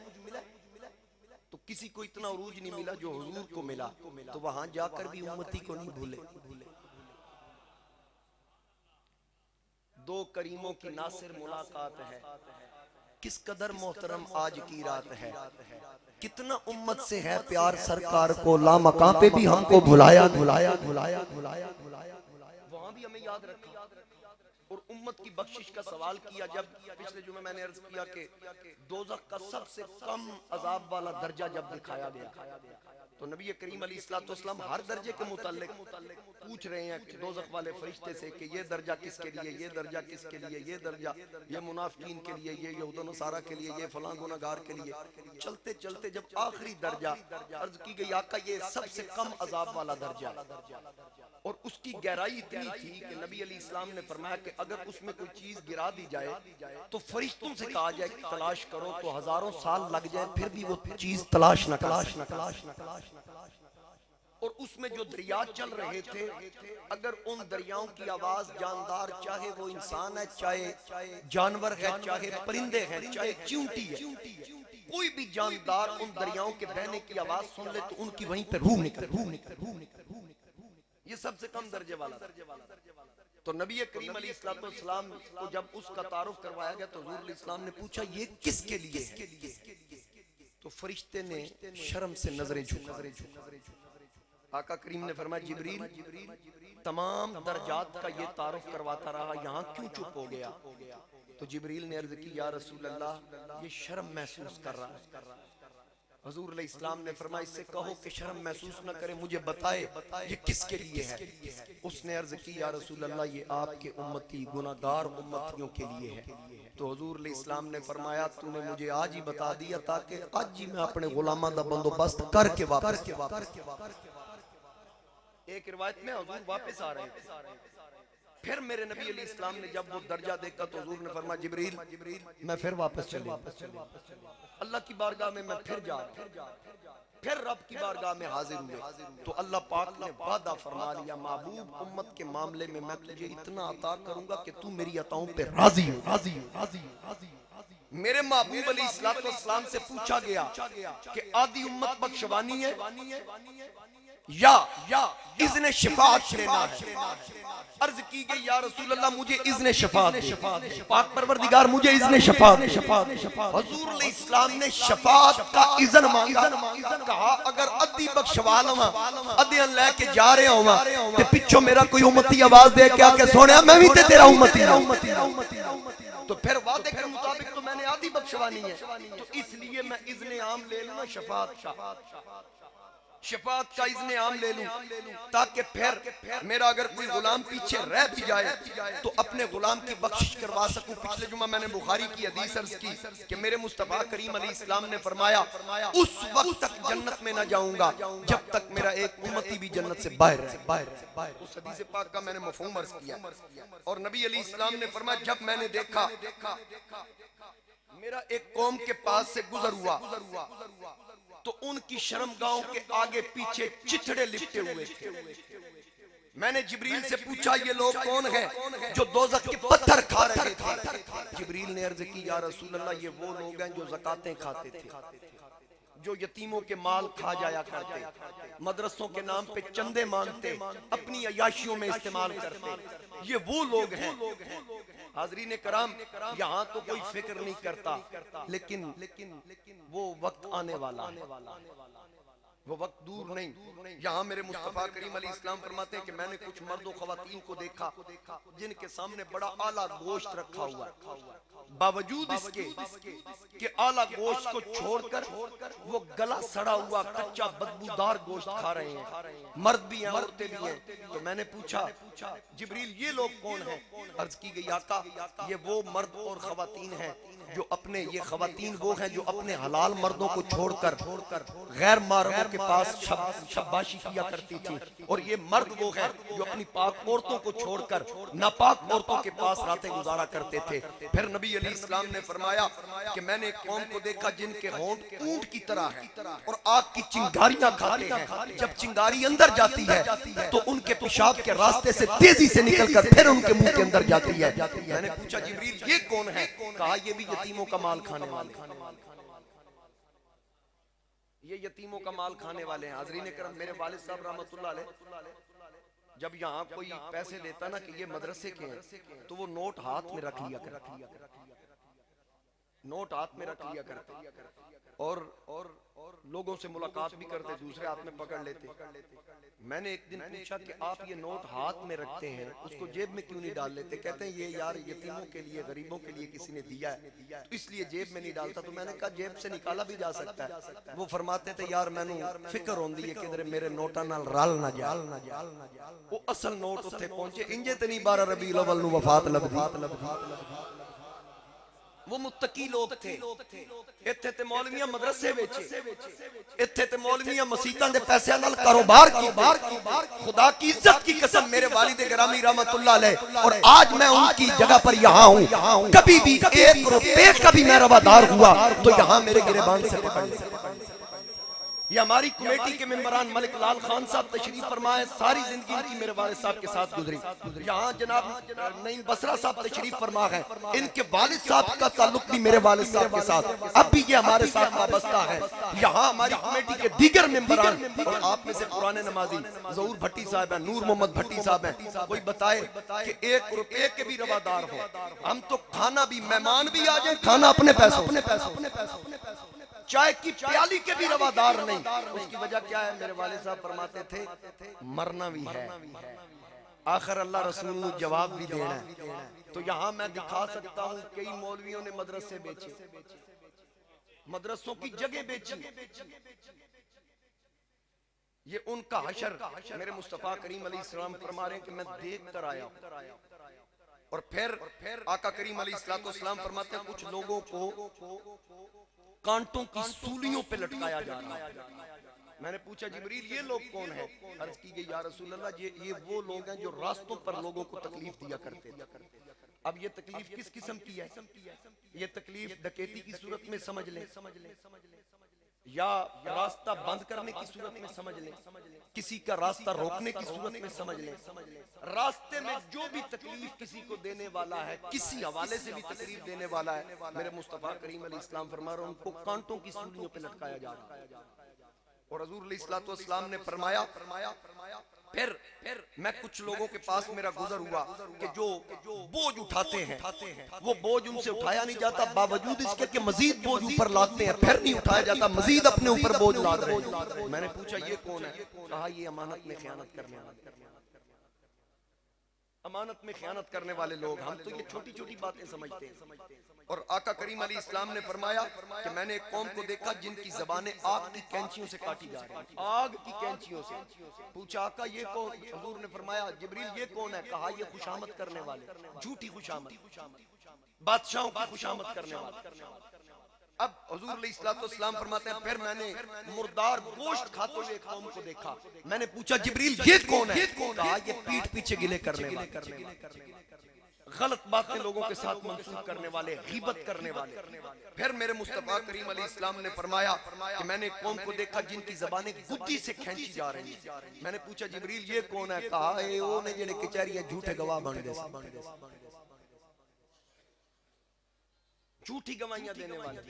तो किसी को इतना उरूज नहीं मिला जो हुजूर को मिला। तो वहां जाकर भी उम्मती को नहीं भूले। दो करीमों की नासिर मुलाकात है, किस कदर मोहतरम आज की रात है। कितना उम्मत से है प्यार सरकार को, लामकां पे भी हमको भुलाया भुलाया भुलाया भुलाया भुलाया। वहां भी हमें याद रखा और उम्मत की बख्शिश का सवाल किया। जब पिछले जुमे मैंने अर्ज किया कि दोज़ख का सबसे कम अजाब वाला दर्जा जब दिखाया गया तो नबी करीम अलैहिस्सलाम हर दर्जे के मुताल्लिक पूछ रहे हैं कि दोज़ख वाले फरिश्ते से कि ये दर्जा किसके लिए, ये दर्जा किसके लिए, ये दर्जा ये मुनाफिकीन के लिए, ये यहूद व नसारा के लिए, ये फलां गुनहगार के लिए। चलते चलते जब आखिरी दर्जा अर्ज की गई आका ये सबसे कम अजाब वाला दर्जा, और उसकी गहराई इतनी थी कि नबी अलैहिस्सलाम ने फरमाया कि अगर उसमें कोई चीज गिरा दी जाए तो फरिश्तों से कहा जाए कि तलाश करो, तो हजारों साल लग जाए फिर भी वो चीज तलाश न तलाश। और उसमें जो दरिया चल रहे थे, अगर उन दरियाओं की आवाज जानदार, चाहे वो इंसान है, चाहे जानवर है, चाहे परिंदे हैं, चाहे चींटी है, कोई भी जानदार उन दरियाओं के बहने की आवाज सुन ले तो उनकी वहीं पे रूह निकल। ये सबसे कम दर्जे वाला। तो नबी करीम अलैहिस्सलाम को जब उसका तारुफ करवाया गया तो हुजूर अलैहिस्सलाम ने पूछा ये किसके लिए है? तो फरिश्ते ने शर्म से नजरें झुकाई। आका करीम ने फरमाया जिब्रील तमाम दर्जात का ये तारुफ करवाता रहा, यहाँ क्यों चुप हो गया? तो जिब्रील ने अर्ज की या रसूल अल्लाह ये शर्म महसूस कर रहा है। हुजूर अलैहिस्सलाम ने फरमाया इससे कहो कि शर्म महसूस न करे, मुझे बताए ये किसके लिए है। उसने अर्ज की या रसूल अल्लाह ये आपके उम्मती गुनाहगार उम्मतियों के लिए है। तो हुजूर अलैहिस्सलाम ने फरमाया तूने मुझे आज ही बता दिया ताकि आज ही मैं अपने गुलामां दा बंदोबस्त करके वापस। एक रिवायत में हुजूर वापस आ रहे थे, फिर मेरे नबी अलैहिस्सलाम ने जब वो दर्जा देखा तो हुजूर ने फरमाया जिब्रील मैं फिर वापस चले, अल्लाह की बारगाह में मैं फिर जा रहा, फिर रब की बारगाह में हाजिर हुए तो अल्लाह पाक ने वादा फरमा लिया महबूब उम्मत के मामले में मैं तुझे इतना अता करूंगा कि तू मेरी अताओं पे राजी हो। मेरे महबूब अलैहिस्सलाम से पूछा गया कि आधी उम्मत बख्शवानी है या इज़्न शफाअत लेना है। अर्ज की गई या रसूल अल्लाह मुझे इज़्न शफाअत दे, पाक परवरदिगार मुझे इज़्न शफाअत दे। हुजूर इस्लाम ने शफाअत का इज़्न मांगा, कहा अगर अद्दी बख्शवा लवा, अद्दियां लेके जा रहे होवा ते पिछो मेरा कोई उम्मती आवाज दे के आके सोनिया मैं भी ते तेरा उम्मती हूं, तो फिर वादे के मुताबिक तो मैंने आधी बख्शवानी है, तो इसलिए मैं इज़्न आम ले लूं, शफाअत का इज़्न आम ले लूं, ताकि फिर मेरा अगर कोई गुलाम पीछे रह भी जाए तो अपने गुलाम की बख्शिश करवा सकूं। पिछले जुमा मैंने बुखारी की हदीस अर्ज की कि मेरे मुस्तफा करीम अलैहिस्सलाम ने फरमाया उस वक्त तक जन्नत में ना जाऊंगा जब तक मेरा एक उम्मती भी जन्नत से बाहर रहे। उस हदीस पाक का मैंने मफहूम अर्ज किया। और नबी अलैहिस्सलाम ने फरमाया जब मैंने देखा मेरा एक कौम के पास से गुजर हुआ तो उनकी शर्मगाहों के आगे पीछे चिथड़े लिपटे हुए थे। मैंने जिब्रील से पूछा ये लोग कौन हैं जो दोज़ख के पत्थर खा रहे थे? जिब्रील ने अर्ज की या रसूल अल्लाह ये वो लोग हैं जो ज़कातें खाते थे, जो यतीमों के माल खा जाया करते, मदरसों के नाम पे चंदे मांगते, अपनी अयाशियों में इस्तेमाल करते, ये वो लोग हैं। हाज़रीन कराम, यहाँ तो कोई फिक्र नहीं करता, लेकिन वो वक्त आने वाला है, वो वक्त दूर नहीं। यहाँ मेरे मुस्तफा करीम अलैहिस्सलाम फरमाते हैं कि मैंने कुछ मर्दों ख़वातीन को देखा जिनके सामने बड़ा आला गोश्त रखा हुआ है, बावजूद इसके कि आला गोश्त को छोड़कर वो गला सड़ा हुआ कच्चा बदबूदार गोश्त खा रहे हैं, मर्द भी हैं औरतें भी हैं। तो मैंने पूछा जिब्रील ये लोग कौन हैं? अर्ज की गई आका ये वो मर्द और ख़वातीन हैं जो अपने, ये ख़वातीन वो हैं जो अपने हलाल मर्दों को छोड़कर गैर महरमों के पास शब्बाशी किया करती थी, और ये मर्द वो हैं जो अपनी पाक औरतों को छोड़कर नापाक औरतों के पास रातें गुजारा करते थे। फिर नबी अलैहिस्सलाम ने फरमाया कि मैंने एक कौम को देखा जिनके होंठ ऊंट की तरह है और आग की चिंगारियां खाते हैं, जब चिंगारी अंदर जाती है तो उनके पेशाब के रास्ते से तेजी से निकलकर फिर उनके मुंह के अंदर जाती है। मैंने पूछा जिब्रील ये कौन है? कहा ये भी यतीमों का माल खाने वाले, ये यतीमों का माल खाने वाले हैं। हाज़रीन करम, मेरे वालिद साहब रहमतुल्लाह अलैह जब यहाँ कोई पैसे देता ना कि ये मदरसे के हैं तो वो नोट हाथ में रख लिया करते, नोट हाथ में रख लिया करते और लोगों से मुलाकात भी करते, दूसरे हाथ में पकड़ लेते। मैंने एक दिन पूछा कि आप ये नोट हाथ में रखते हैं उसको जेब में क्यों नहीं डाल लेते? कहते हैं ये यार यतीमों के लिए, गरीबों के लिए किसी ने दिया है तो इसलिए जेब में नहीं डालता। तो मैंने कहा जेब से निकाला भी जा सकता है। वो फरमाते थे यार मैनू फिक्र होंदी है कि मेरे नोटा नाल रल ना जा, वो असल नोट उत्थे पहुंचे इंजे ते नहीं 12 रबीउल अव्वल नू वफात लभदी। वो मुत्तकी लोग थे। इत्थे ते मौलवियां मदरसे बेचे, इत्थे ते मौलवियां मसीतां दे पैसे नाल कारोबार की। खुदा की इज्जत की कसम मेरे वालिद गिरामी रहमतुल्लाह अलैह, और आज मैं उनकी जगह पर यहाँ हूँ, कभी भी 1 रुपए का भी मैं रवादार हुआ तो यहाँ मेरे गिरेबान से पकड़ ले। ये हमारी कमेटी के मेंबरान मलिक लाल खान साहब तशरीफ फरमाए, सारी जिंदगी इनकी मेरे वालिद साहब के साथ गुजरी। यहाँ जनाब नईम बसरा साहब तशरीफ फरमा है, इनके वालिद साहब का ताल्लुक भी मेरे वालिद साहब के साथ, अब भी ये हमारे साथ वाबस्ता है। यहाँ हमारी कमेटी के दीगर मेंबरान, और आप में से पुराने नमाजी ज़हूर भट्टी साहब हैं, नूर मोहम्मद भट्टी साहब हैं, कोई बताए कि 1 रुपए के भी रवादार हो। हम तो खाना भी, मेहमान भी आ जाए खाना अपने पैसों, चाय की प्याली के भी रवादार नहीं। उसकी वजह क्या है? मेरे वाले साहब फरमाते थे मरना भी है, आखिर अल्लाह रसूल ने जवाब भी देना है। तो यहाँ मैं दिखा सकता हूँ कई मौलवियों ने मदरसे बेचे, मदरसों की जगह बेची। ये उनका हशर मेरे मुस्तफा करीम अलैहिस्सलाम फरमा रहे हैं कि मैं देख कर आया हूँ। और फिर आका करीम अलैहिस्सलाम फरमाते हैं कुछ लोगों को कांटों की सूलियों पे लटकाया जा रहा है। मैंने पूछा जिब्रील ये लोग कौन हैं? अर्ज की गई या रसूल अल्लाह ये वो लोग हैं जो रास्तों पर लोगों को तकलीफ दिया करते थे। अब ये तकलीफ किस किस्म की है? ये तकलीफ डकैती की सूरत में समझ लें, या रास्ता बंद करने की सूरत में समझ लें, किसी का रास्ता रोकने की सूरत में समझ लें। रास्ते में जो भी तकलीफ किसी को देने वाला है, किसी हवाले से भी तकलीफ देने वाला है, मेरे मुस्तफा करीम अलैहिस्सलाम फरमा रहे हैं उनको कांटों की सूलियों पे लटकाया जा रहा है। और हजूर अलैहिस्सलाम ने फरमाया फिर मैं कुछ लोगों के पास मेरा गुजर हुआ कि जो बोझ उठाते हैं वो बोझ उनसे उठाया नहीं जाता, बावजूद इसके कि मजीद बोझ ऊपर लाते हैं, फिर नहीं उठाया जाता, मजीद अपने ऊपर बोझ लाद रहे हैं। मैंने पूछा ये कौन है? कहा ये अमानत में खयानत करने वाले, अमानत में खयानत करने वाले लोग। हम तो ये छोटी छोटी बातें समझते हैं। और आका करीम अलैहि इस्लाम ने फरमाया कि मैंने एक कौम को देखा जिनकी ज़बानें आग की कैंचियों से काटी जा रही हैं, आग की कैंचियों से। पूछा आका ये कौन? हुजूर ने फरमाया जिब्रील ये कौन है? कहा ये खुशामद करने वाले, झूठी खुशामद, बादशाहों की खुशामद करने वाले। अब हुजूर अलैहिस्सलाम फरमाते हैं फिर मैंने मुर्दार गोश्त खाते हुए एक कौम को देखा। मैंने पूछा जिब्रील ये कौन है? कहा ये पीठ पीछे गिले करने वाले, गलत बातें लोगों के साथ मंसूब करने वाले, गीबत करने वाले। फिर मेरे मुस्तफा करीम अलैहिस्सलाम ने फरमाया कि मैंने एक कौम को देखा जिनकी ज़बानें गुद्दी से खींची जा रही हैं। मैंने पूछा जिब्रील ये कौन है? कहा ए वो ने जेड़े कचहरी झूठे गवाह बन गए, झूठी गवाहियां देने वाले।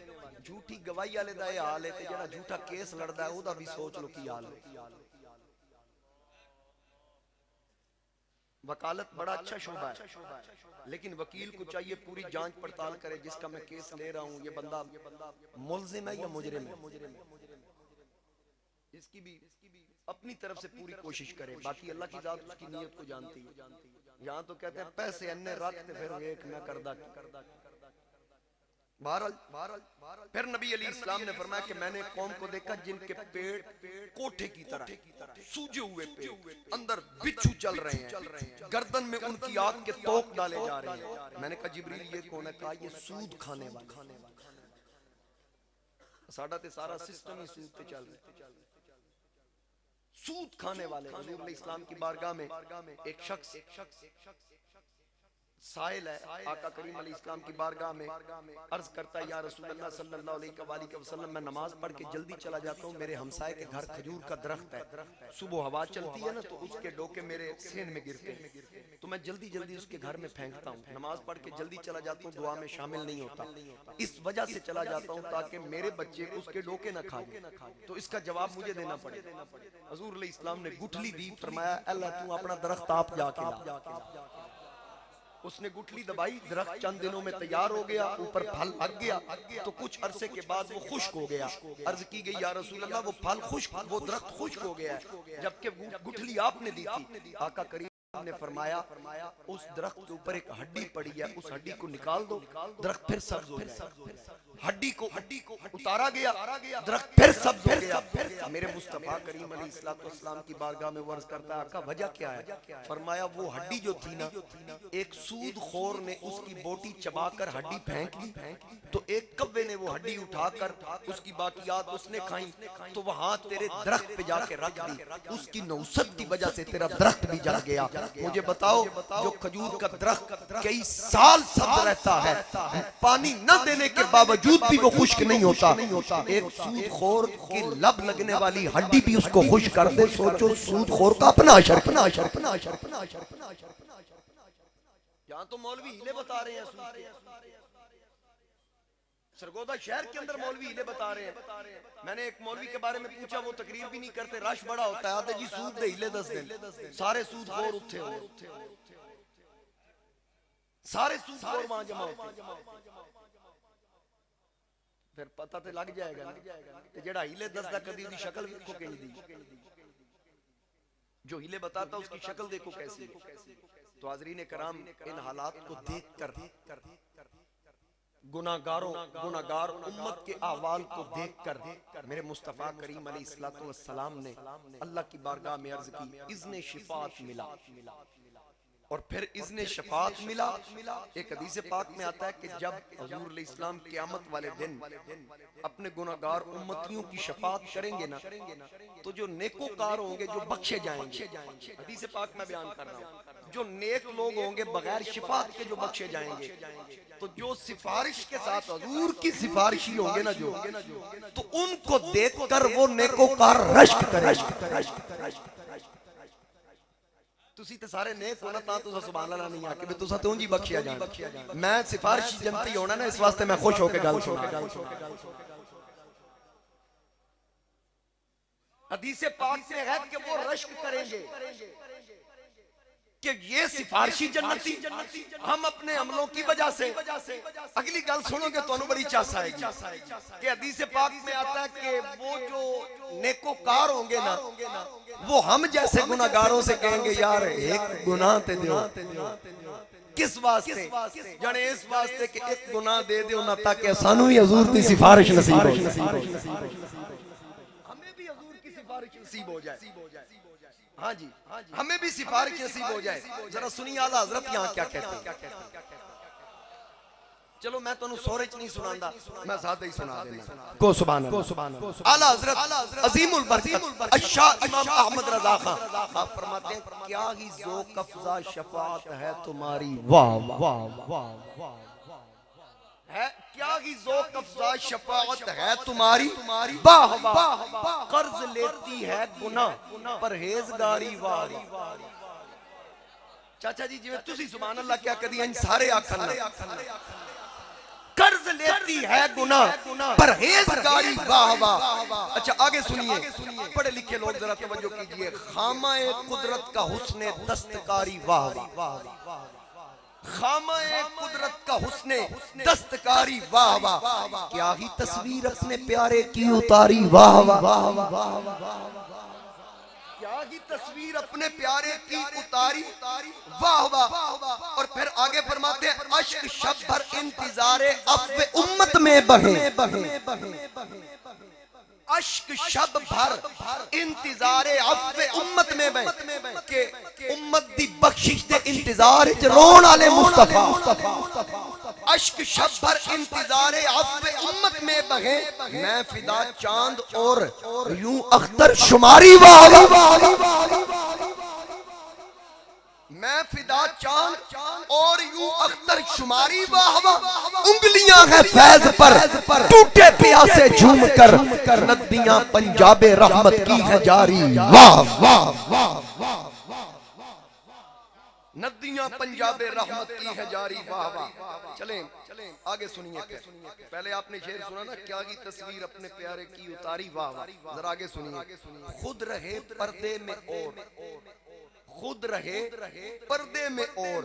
झूठी गवाही वाले दा हाल है, जेड़ा झूठा केस लड़दा है ओदा भी सोच लो की हाल है। वकालत बड़ा अच्छा शोबा है, लेकिन वकील को चाहिए पूरी जांच पड़ताल करे जिसका मैं केस ले रहा हूँ, ये बंदा मुल्जिम है या मुजरिम है, इसकी भी अपनी तरफ से पूरी कोशिश करे। बाकी अल्लाह की जात उसकी नीयत को जानती है। यहाँ तो कहते हैं पैसे अन्ने रखते फिर एक मैं करदा। बहरहाल फिर नबी अलैहि इस्लाम ने फरमाया कि मैंने कौम को देखा जिनके पेट कोठे की तरह सूजे हुए पेट, अंदर बिच्छू चल रहे हैं, गर्दन में उनकी आग के तोक डाले जा रहे हैं। मैंने कहा जिब्रील ये कौन है? कहा ये सूद खाने वाले। साडा ते सारा सिस्टम ही सूद पे चल रहा है, सूद खाने वाले। हुजूर अलैहि इस्लाम की बारगाह में एक शख्स साइल है, आका करीम अलैहि इस्लाम की बारगाह में अर्ज करता है या रसूल अल्लाह सल्लल्लाहु अलैहि वसल्लम मैं नमाज पढ़ के जल्दी चला जाता हूँ, मेरे हमसाये के घर खजूर का दरख्त है, सुबह हवा चलती है ना तो उसके डोके मेरे सेन में गिरते हैं, तो मैं जल्दी जल्दी उसके घर में फेंकता हूँ। नमाज पढ़ के जल्दी चला जाता हूँ, दुआ में शामिल नहीं होता, इस वजह से चला जाता हूँ ताकि मेरे बच्चे उसके डोके न खा जाए, तो इसका जवाब मुझे देना पड़े। हुजूर अलैहि इस्लाम ने गुठली दी, फरमाया अल्लाह तू अपना दरख्त आप जाके ला। उसने गुठली दबाई, दरख्त चंद दिनों में तैयार हो गया, ऊपर फल लग गया, तो कुछ अरसे के बाद वो खुश्क हो गया। अर्ज की गई या रसूल अल्लाह वो फल खुश्क, वो दरख्त खुश्क हो गया है, जबकि गुठली आपने दी थी। आका करीम ने फरमाया उस दरख्त के ऊपर एक हड्डी पड़ी है, उस हड्डी को निकाल दो, दरख्त फिर सब्ज हो गया। हड्डी को उतारा गया, दरख्त फिर सब्ज हो गया। मेरे मुस्तफा करीम अलैहिस्सलाम की बारगाह में वर्ज करता है आका वजह क्या है? फरमाया वो हड्डी जो थी ना, एक सूदखोर ने उसकी बोटी चबाकर हड्डी फेंक ली, तो एक कव्वे ने वो हड्डी उठाकर उसकी बाकियात उसने खाई, तो वहां तेरे दरख्त पे जाके रख दी, उसकी नौसत की वजह से तेरा दरख्त भी जल गया। मुझे बताओ जो खजूर का दरख्त कई साल सब्ज रहता है, पानी न देने के बावजूद भी वो खुश्क नहीं होता, एक सूदखोर की लब लगने वाली हड्डी भी उसको खुश्क कर दे। सोचो सूदखोर का अपना अशर। यहाँ तो मौलवी हीले बता रहे हैं, सरगोदा शहर के अंदर मौलवी हीले बता रहे हैं। मैंने एक मौलवी के बारे में पूछा, वो तकरीर भी नहीं करते, रश बड़ा होता है, आते जी सूद दे हीले 10 दिन, सारे सूदखोर उठे हो, सारे सूदखोर वहां जमा होते, फिर पता तो लग जाएगा ना जेड़ा हीले दसदा कदी उसकी शक्ल देखो कैसी दी, जो हीले बताता उसकी शक्ल देखो कैसी। तो हाज़रीन कराम इन हालात को देखकर गुनाहगार उम्मत के अहवाल को देखकर मेरे मुस्तफा करीम अलैहिस्सलाम ने अल्लाह की बारगाह में अर्ज की इज़्ने शिफात मिला, और फिर इज़्ने शफात मिला। एक हदीस पाक में आता है कि जब हुजूर अलैहि इस्लाम क़यामत वाले दिन अपने गुनाहगार उम्मतियों की शफात करेंगे ना, तो जो नेकोकार होंगे जो बख्शे जाएंगे, हदीस पाक में बयान कर रहा हूँ, जो नेक लोग होंगे बगैर शिफात के जो बख्शे जाएंगे, तो जो सिफारिश के साथ हुजूर की सिफारिशी होंगे ना जो, तो उनको देखकर वो नेकोकार रश्क करेंगे। तुसी ते सारे नेक होना ता तुसा सुभान अल्लाह नहीं आके तुसा तो उंजी बख्शिया जाना। मैं सिफारिशी जनती होना ना, इस वास्ते मैं खुश होके गल सुना। हदीस पाक में है कि वो रश्क करेंगे कि ये सिफारिशी जन्नती हम अपने अमलों की वजह से। अगली गल सुनोगे तो बड़ी चास आएगी कि हदीस पाक में आता है कि वो जो नेकोकार होंगे ना, वो हम जैसे गुनाहगारों से कहेंगे यार एक गुनाह ते दो। किस वास्ते? जाने इस वास्ते कि एक गुनाह दे दो ना ताकि सानू ही हजूर की सिफारिश नसीब हो जाए, हमें भी हजूर की सिफारिश नसीब हो जाए। हाँ जी, हमें भी सिफारिश नसीब हो जाए। जरा सुनिए आला हजरत यहाँ क्या कहते हैं। चलो मैं तो सोरे च नहीं सुनांदा, मैं साथ ही सुना देना। को सुभान अल्लाह। आला हजरत अजीमुल बरकत अशाह इमाम अहमद रजा खान आप फरमाते हैं क्या ही ज़ौक़ अफ़ज़ा शफ़ाअत है तुम्हारी, वाह वाह वाह है, क्या ही ज़ौक़ अफ़ज़ा शफ़ाअत है तुम्हारी, वाह वाह। कर्ज लेती है गुनाह परहेज़गारी, वाह वाह। चाचा जी जिवें तुसी सुभान अल्लाह क्या कदी इंज सारे आखन ना। कर्ज लेती है गुनाह परहेज़गारी, वाह वाह। अच्छा आगे सुनिए, पढ़े लिखे लोग जरा तवज्जो कीजिए। खामाए कुदरत का हुस्ने दस्तकारी, वाह वाह। खामाए कुदरत का हुस्ने दस्तकारी, वाह वाह। क्या ही तस्वीर अपने प्यारे की उतारी, वाह वाह। क्या ही तस्वीर अपने प्यारे की उतारी, वाह वाह। और फिर आगे फरमाते हैं अश्क शब भर इंतजारे अफ़्वे उम्मत में बहे। अश्क शब भर इंतजारे अफ़्वे उम्मत में बहे के उम्मत दी बख्शिश दे इंतजार च रोन वाले मुस्तफा। अश्क शब भर इंतजारे अफ़्वे उम्मत में बहे, मैं फिदा चांद और यूं अख्तर शुमारी, वाह वाह। मैं फिदा चांद और यूं अख्तर शुमारी, वाह वाह। उंगलियां हैं फैज पर टूटे प्यासे झूम कर, नदियां पंजाबे रहमत की है जारी, वाह वाह। नदियां पंजाबे रहमत की है जारी, वाह वाह। चलें आगे सुनिए। पहले आपने शेर सुना ना, क्या की तस्वीर अपने प्यारे की उतारी, वाह वाह। जरा आगे सुनिए। खुद रहे पर्दे में और, खुद रहे पर्दे में और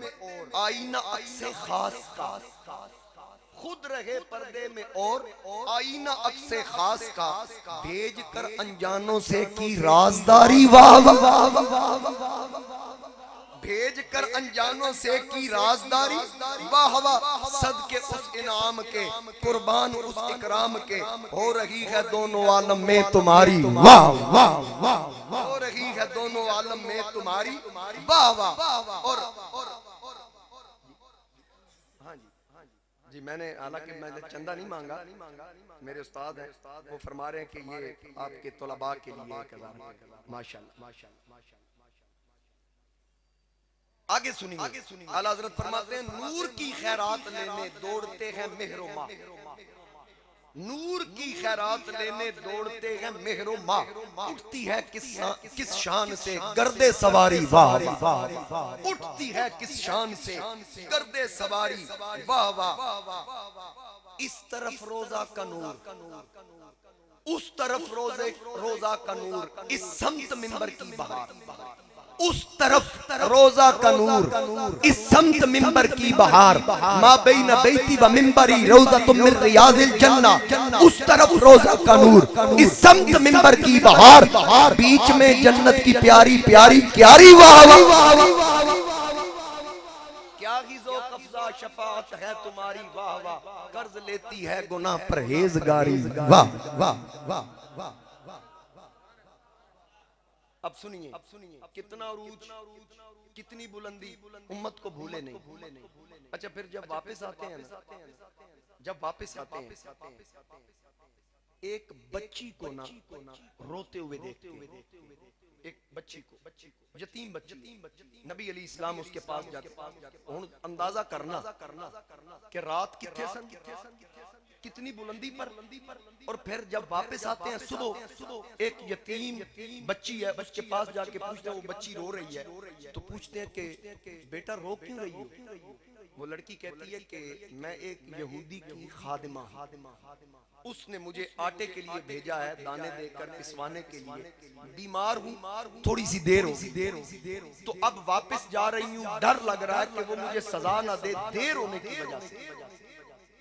आईना अक्से खास का, खुद रहे पर्दे में और आईना अक्से खास का, भेज कर अनजानों से की राजदारी, वाह वाह। भेज कर अनजानों से की राजदारी, वाह वाह। सदके उस इनाम के कुर्बान उस इकराम के, हो रही है दोनों आलम में तुम्हारी, वाह वाह। हो रही है दोनों आलम में तुम्हारी, वाह वाह। और हाँ जी मैंने हालांकि मैंने चंदा नहीं मांगा, मेरे उस्ताद हैं वो फरमा रहे हैं कि ये आपके तलबा के लिए 1000 माशाल्लाह। आगे सुनिए। आला हज़रत फरमाते हैं नूर की खैरात लेने दौड़ते हैं मेहरुमा, नूर की खैरात लेने दौड़ते हैं मेहरुमा, उठती है किस शान से गर्दे सवारी, वाह वाह। उठती है किस शान से गर्दे सवारी, वाह वाह। इस तरफ रोजा का नूर, उस तरफ रोजा का नूर, इस समत मिंबर की बहार, उस तरफ रोजा का नूर, इस समत मिंबर की बहार, मा बैन बैती व मिंबरी रौज़तुम मिन रियाज़िल जन्ना, उस तरफ रोजा का नूर, इस समत मिंबर की बहार, बीच में जन्नत की प्यारी प्यारी क्यारी, वाह वाह। क्या ही ज़ौक़ अफ़ज़ा शफ़ाअत है तुम्हारी, वाह वाह। कर्ज लेती है गुनाह परहेज़गारी, वाह वाह। अब सुनिए कितना उरूज, कितनी बुलंदी, उम्मत को भूले नहीं। अच्छा फिर जब वापस आते हैं ना, जब वापस आते हैं एक बच्ची को ना रोते हुए देखते हैं, एक बच्ची को, यतीम बच्ची, नबी अली इस्लाम उसके पास जाते, अंदाजा करना कि रात कितनी बुलंदी पर, और फिर जब वापस आते हैं सुबह एक यतीम बच्ची है, उसके पास जाके पूछते हैं, वो बच्ची रो रही है तो पूछते हैं कि बेटा रो क्यों रही हो? वो लड़की कहती है कि मैं एक यहूदी की खादिमा, उसने मुझे आटे के लिए भेजा है, दाने देकर पिसवाने के लिए। बीमार हूँ, थोड़ी सी देर हो, तो अब वापस जा रही हूँ, डर लग रहा है कि वो मुझे सजा ना दे देर होने की वजह से।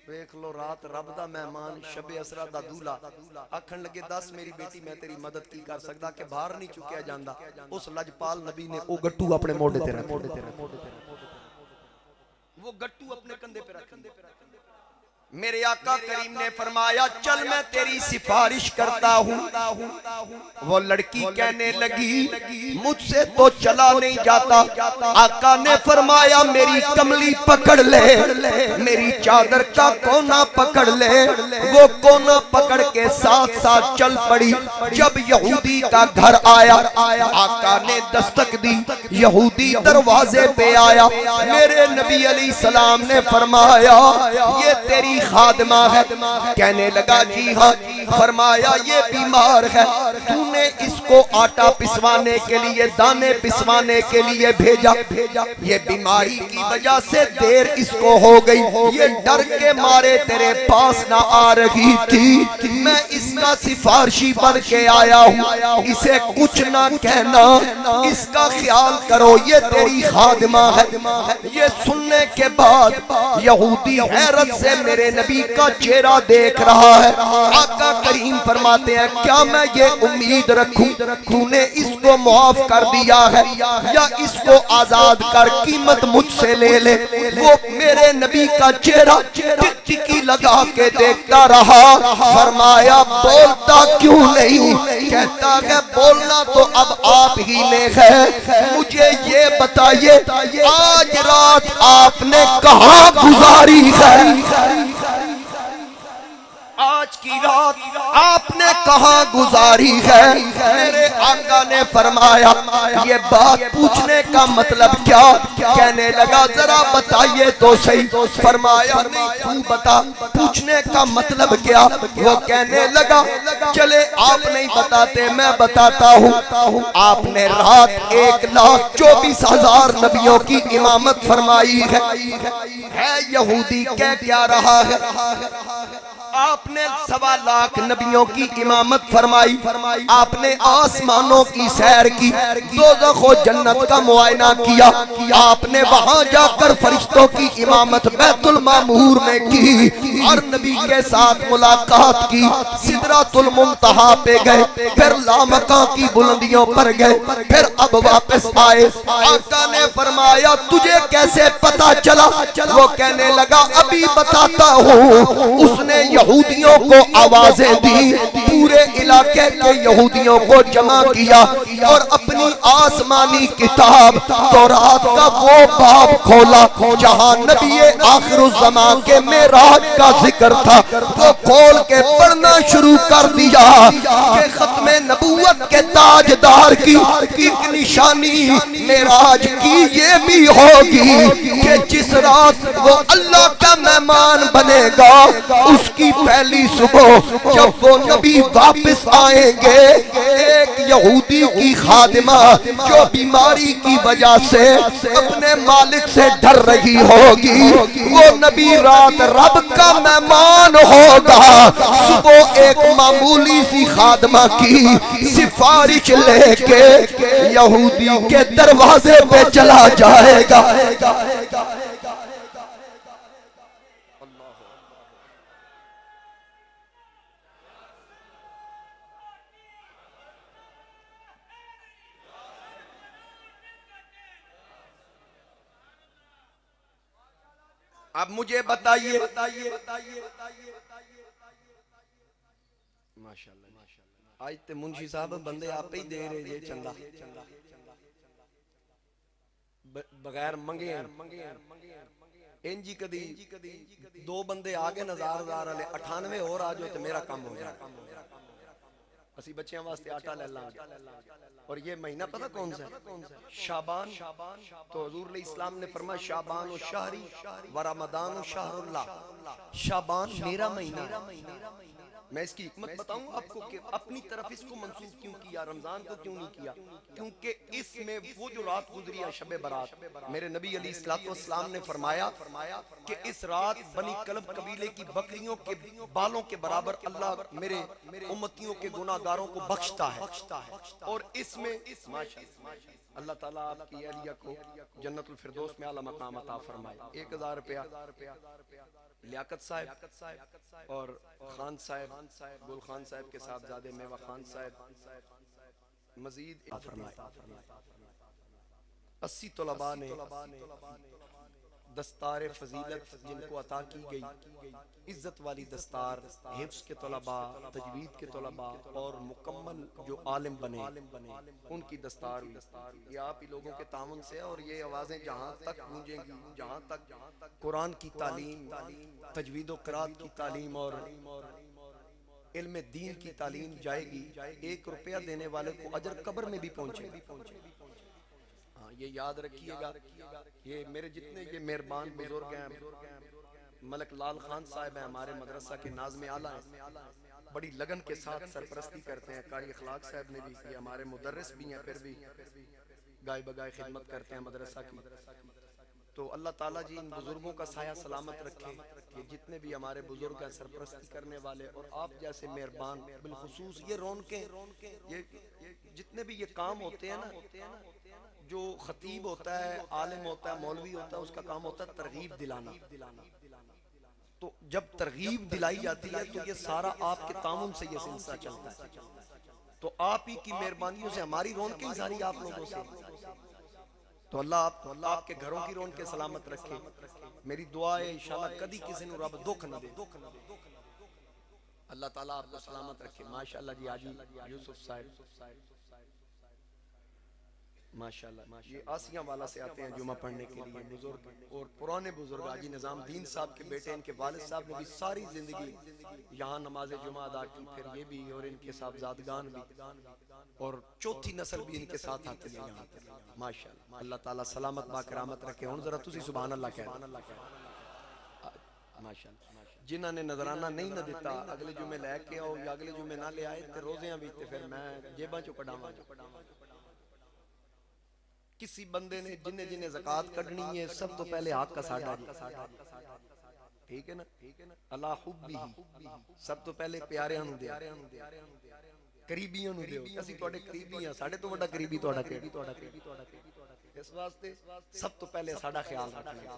देख लो रात रब दा मेहमान शबे असरा दा दूल्हा आखन लगे दस मेरी बेटी मैं तेरी मदद की कर सकदा कि बाहर नहीं चुकिया जांदा। उस लजपाल नबी ने वो गट्टू अपने मोढे ते रख, वो गट्टू अपने कंधे पे रख। मेरे आका करीम ने फरमाया चल मैं तेरी सिफारिश करता हूँ। वो लड़की कहने लगी मुझसे तो चला नहीं जाता। आका ने फरमाया मेरी कमली पकड़ ले, मेरी चादर का कोना पकड़ ले। वो कोना पकड़ के साथ साथ चल पड़ी। जब यहूदी का घर आया, आका ने दस्तक दी, यहूदी दरवाजे पे आया। मेरे नबी अलैहि सलाम ने फरमाया ये तेरी खादमा है। कहने लगा जी हाँ। फरमाया ये बीमार है, तूने इसको आटा पिसवाने के लिए, दाने पिसवाने के लिए भेजा। ये बीमारी की वजह से देर इसको हो गई, ये डर के मारे तेरे पास ना आ रही थी। मैं इसका सिफारशी बन के आया हूँ, इसे कुछ ना कहना, इसका ख्याल करो, ये तेरी खादमा है। ये सुनने के बाद यहूदी हैरत से मेरे नबी का चेहरा देख रहा है। आका करीम फरमाते हैं क्या मैं ये उम्मीद रखूं तूने इसको माफ कर दिया है या इसको आजाद कर कीमत मुझसे ले ले। वो मेरे नबी का चेहरा टिकटिकी लगा के देखता रहा। फरमाया बोलता क्यों नहीं? कहता है बोलना तो अब आप ही ने है। मुझे ये बताइए आज रात आपने कहाँ गुजारी है? आज की रात आपने कहाँ गुजारी है? मेरे आका ने फरमाया ये बात पूछने का मतलब क्या? कहने लगा जरा बताइए तो सही। फरमाया नहीं तू बता, पूछने का मतलब क्या? वो कहने लगा चले आप नहीं बताते मैं बताता हूँ। आपने रात 1,24,000 नबियों की इमामत फरमाई है यहूदी कह क्या रहा है? आपने 1.25 लाख नबियों की इमामत फरमाई। आपने आसमानों की सैर की, दोज़ख और जन्नत का मुआयना किया। आपने वहां जाकर फरिश्तों की इमामत बैतुल मामूर में की और नबी के साथ मुलाकात की। सिदरातुल मुंतहा पे गए, फिर लामका की बुलंदियों पर गए, फिर अब वापस आए। आका ने फरमाया तुझे कैसे पता चला? वो कहने लगा अभी बताता हूँ। उसने यहूदियों को आवाजें दी, पूरे इलाके के यहूदियों को जमा किया और अपनी आसमानी किताब तौरात का वो बाब खोला जहां नबी आखिरुज़्ज़मा के मेराज का जिक्र था। वो खोल के पढ़ना शुरू कर दिया कि खत्मे नबूवत के ताजदार की एक निशानी मेराज की ये भी होगी कि जिस रात वो अल्लाह का मेहमान बनेगा उसकी पहली सुबह जब वो नबी वापस आएंगे, एक यहूदी की खादिमा जो बीमारी की वजह से अपने मालिक से डर रही होगी, वो नबी रात रब का मेहमान होगा। सुबह एक मामूली सी खादिमा की सिफारिश लेके यहूदी के दरवाजे पे चला जाएगा। अब मुझे बताइए माशाल्लाह आज ते मुंशी साहब बंदे आप ही दे रहे जे चंदा बगैर मंगे इंजी कदी 2 बंदे आ गए नज़ार वाले 98 और आ जाओ तो मेरा काम हो जाएगा। असी बच्चों वास्ते आटा ले लांगे और ये महीना पता कौन सा? शाबान। तो हुजूर इस्लाम ने फरमाया शाबान व शहरी व रमजान व शहरुल्लाह। शाबान मेरा महीना, मैं इसकी हिकमत बताऊं आपको कि अपनी तरफ इसको मंसूब क्यों किया, रमजान को क्यों नहीं किया? क्योंकि इसमें वो जो रात गुजरी है शब बारात, मेरे नबी अलैहिस्सलाम ने फरमाया कि इस रात बनी कलब कबीले की बकरियों के बालों के बराबर अल्लाह मेरे उम्मतियों के गुनाहगारों को बख्शता है। और इसमें माशाअल्लाह अल्लाह ताला आपकी अहलिया को जन्नतुल फिरदौस में आला मकाम अता फरमाए। 1000 रुपया लियाकत साहब और खान साहब गुल खान साहब के साहबजादे मेवा खान साहब मजीद फरमाए। 80 तलबा ने दस्तार फजीलत जिनको अता की गई, इज्जत वाली दस्तार, हिफ्स के तलबा, तजवीद के तलबा और मुकम्मल जो आलिम बने उनकी दस्तार हुई। ये आप ही लोगों के तामुन से है और ये आवाज़ें जहाँ तक गूंजेंगी, जहाँ तक कुरान की तालीम, तजवीद व क़िराअत की तालीम और इल्म दीन की तालीम जाएगी, 1 रुपया देने वाले को अजर कब्र में भी पहुँचेगा। हाँ, ये याद रखिएगा। ये मेरे जितने ये मेहरबान बुजुर्ग हैं, मलक लाल खान साहब हैं, हमारे मदरसा के नाज़िम आला हैं, बड़ी लगन के साथ सरपरस्ती करते हैं। कारी अखलाक साहब ने भी, ये हमारे मुदर्रिस भी हैं, फिर भी गाय बगाए खिदमत करते हैं मदरसा की। तो अल्लाह ताला जी इन बुजुर्गों का साया सलामत रखे कि जितने भी हमारे बुजुर्ग हैं सरपरस्ती करने वाले और आप जैसे मेहरबान, बिलखुसूस ये रौनकें, ये जितने भी ये काम होते हैं ना, जो खतीब होता है, आलिम होता है, मौलवी होता है, उसका काम होता है तरगीब दिलाना। तो जब तरगीब दिलाई जाती है तो ये सारा आपके तामुन से ये सिलसिला चलता है। तो आप ही की मेहरबानियों से हमारी रौनकें सारी आप लोगों से। तो अल्लाह आपके घरों की रौनकें सलामत रखे। मेरी दुआ है इंशाअल्लाह कदी किसी ने रब दुख न दे, अल्लाह ताला आपको सलामत रखे। माशाअल्लाह जी हाजी यूसुफ साहब माशाअल्लाह, ये आसिया वाला से आते हैं जुमा पढ़ने के लिए बुजुर्ग, और पुराने बुजुर्ग हाजी निजामुद्दीन साहब के बेटे, इनके वालिद साहब ने भी सारी जिंदगी यहाँ नमाज जुमा अदा की, फिर ये भी और इनके साहबजादगान भी, और चौथी नस्ल भी इनके साथ आती है यहाँ पर माशाअल्लाह। अल्लाह ताला सलामत बाकरामत रखे। हुण जरा तुसी सुभान अल्लाह कह माशाअल्लाह। जिन्हां ने नजराना नहीं ना दिता अगले जुमे लैके आओ, या अगले जुमे ना ले आए ते रोज़ियां भी ते फिर मैं जेबां चों कढावां। किसी बंदे ने जिन्हें जिन्हें ज़कात कढ़नी है सब तो पहले हक का साडा जी, ठीक है ना, अल्लाह हुब्बी सब तो पहले प्यारियां नूं दे, करीबियां नूं दिओ। असीं तुहाडे करीबी हां, साडे तो वड्डा करीबी तुहाडा करीबी। इस वास्ते सब तो पहले साडा ख्याल रखना।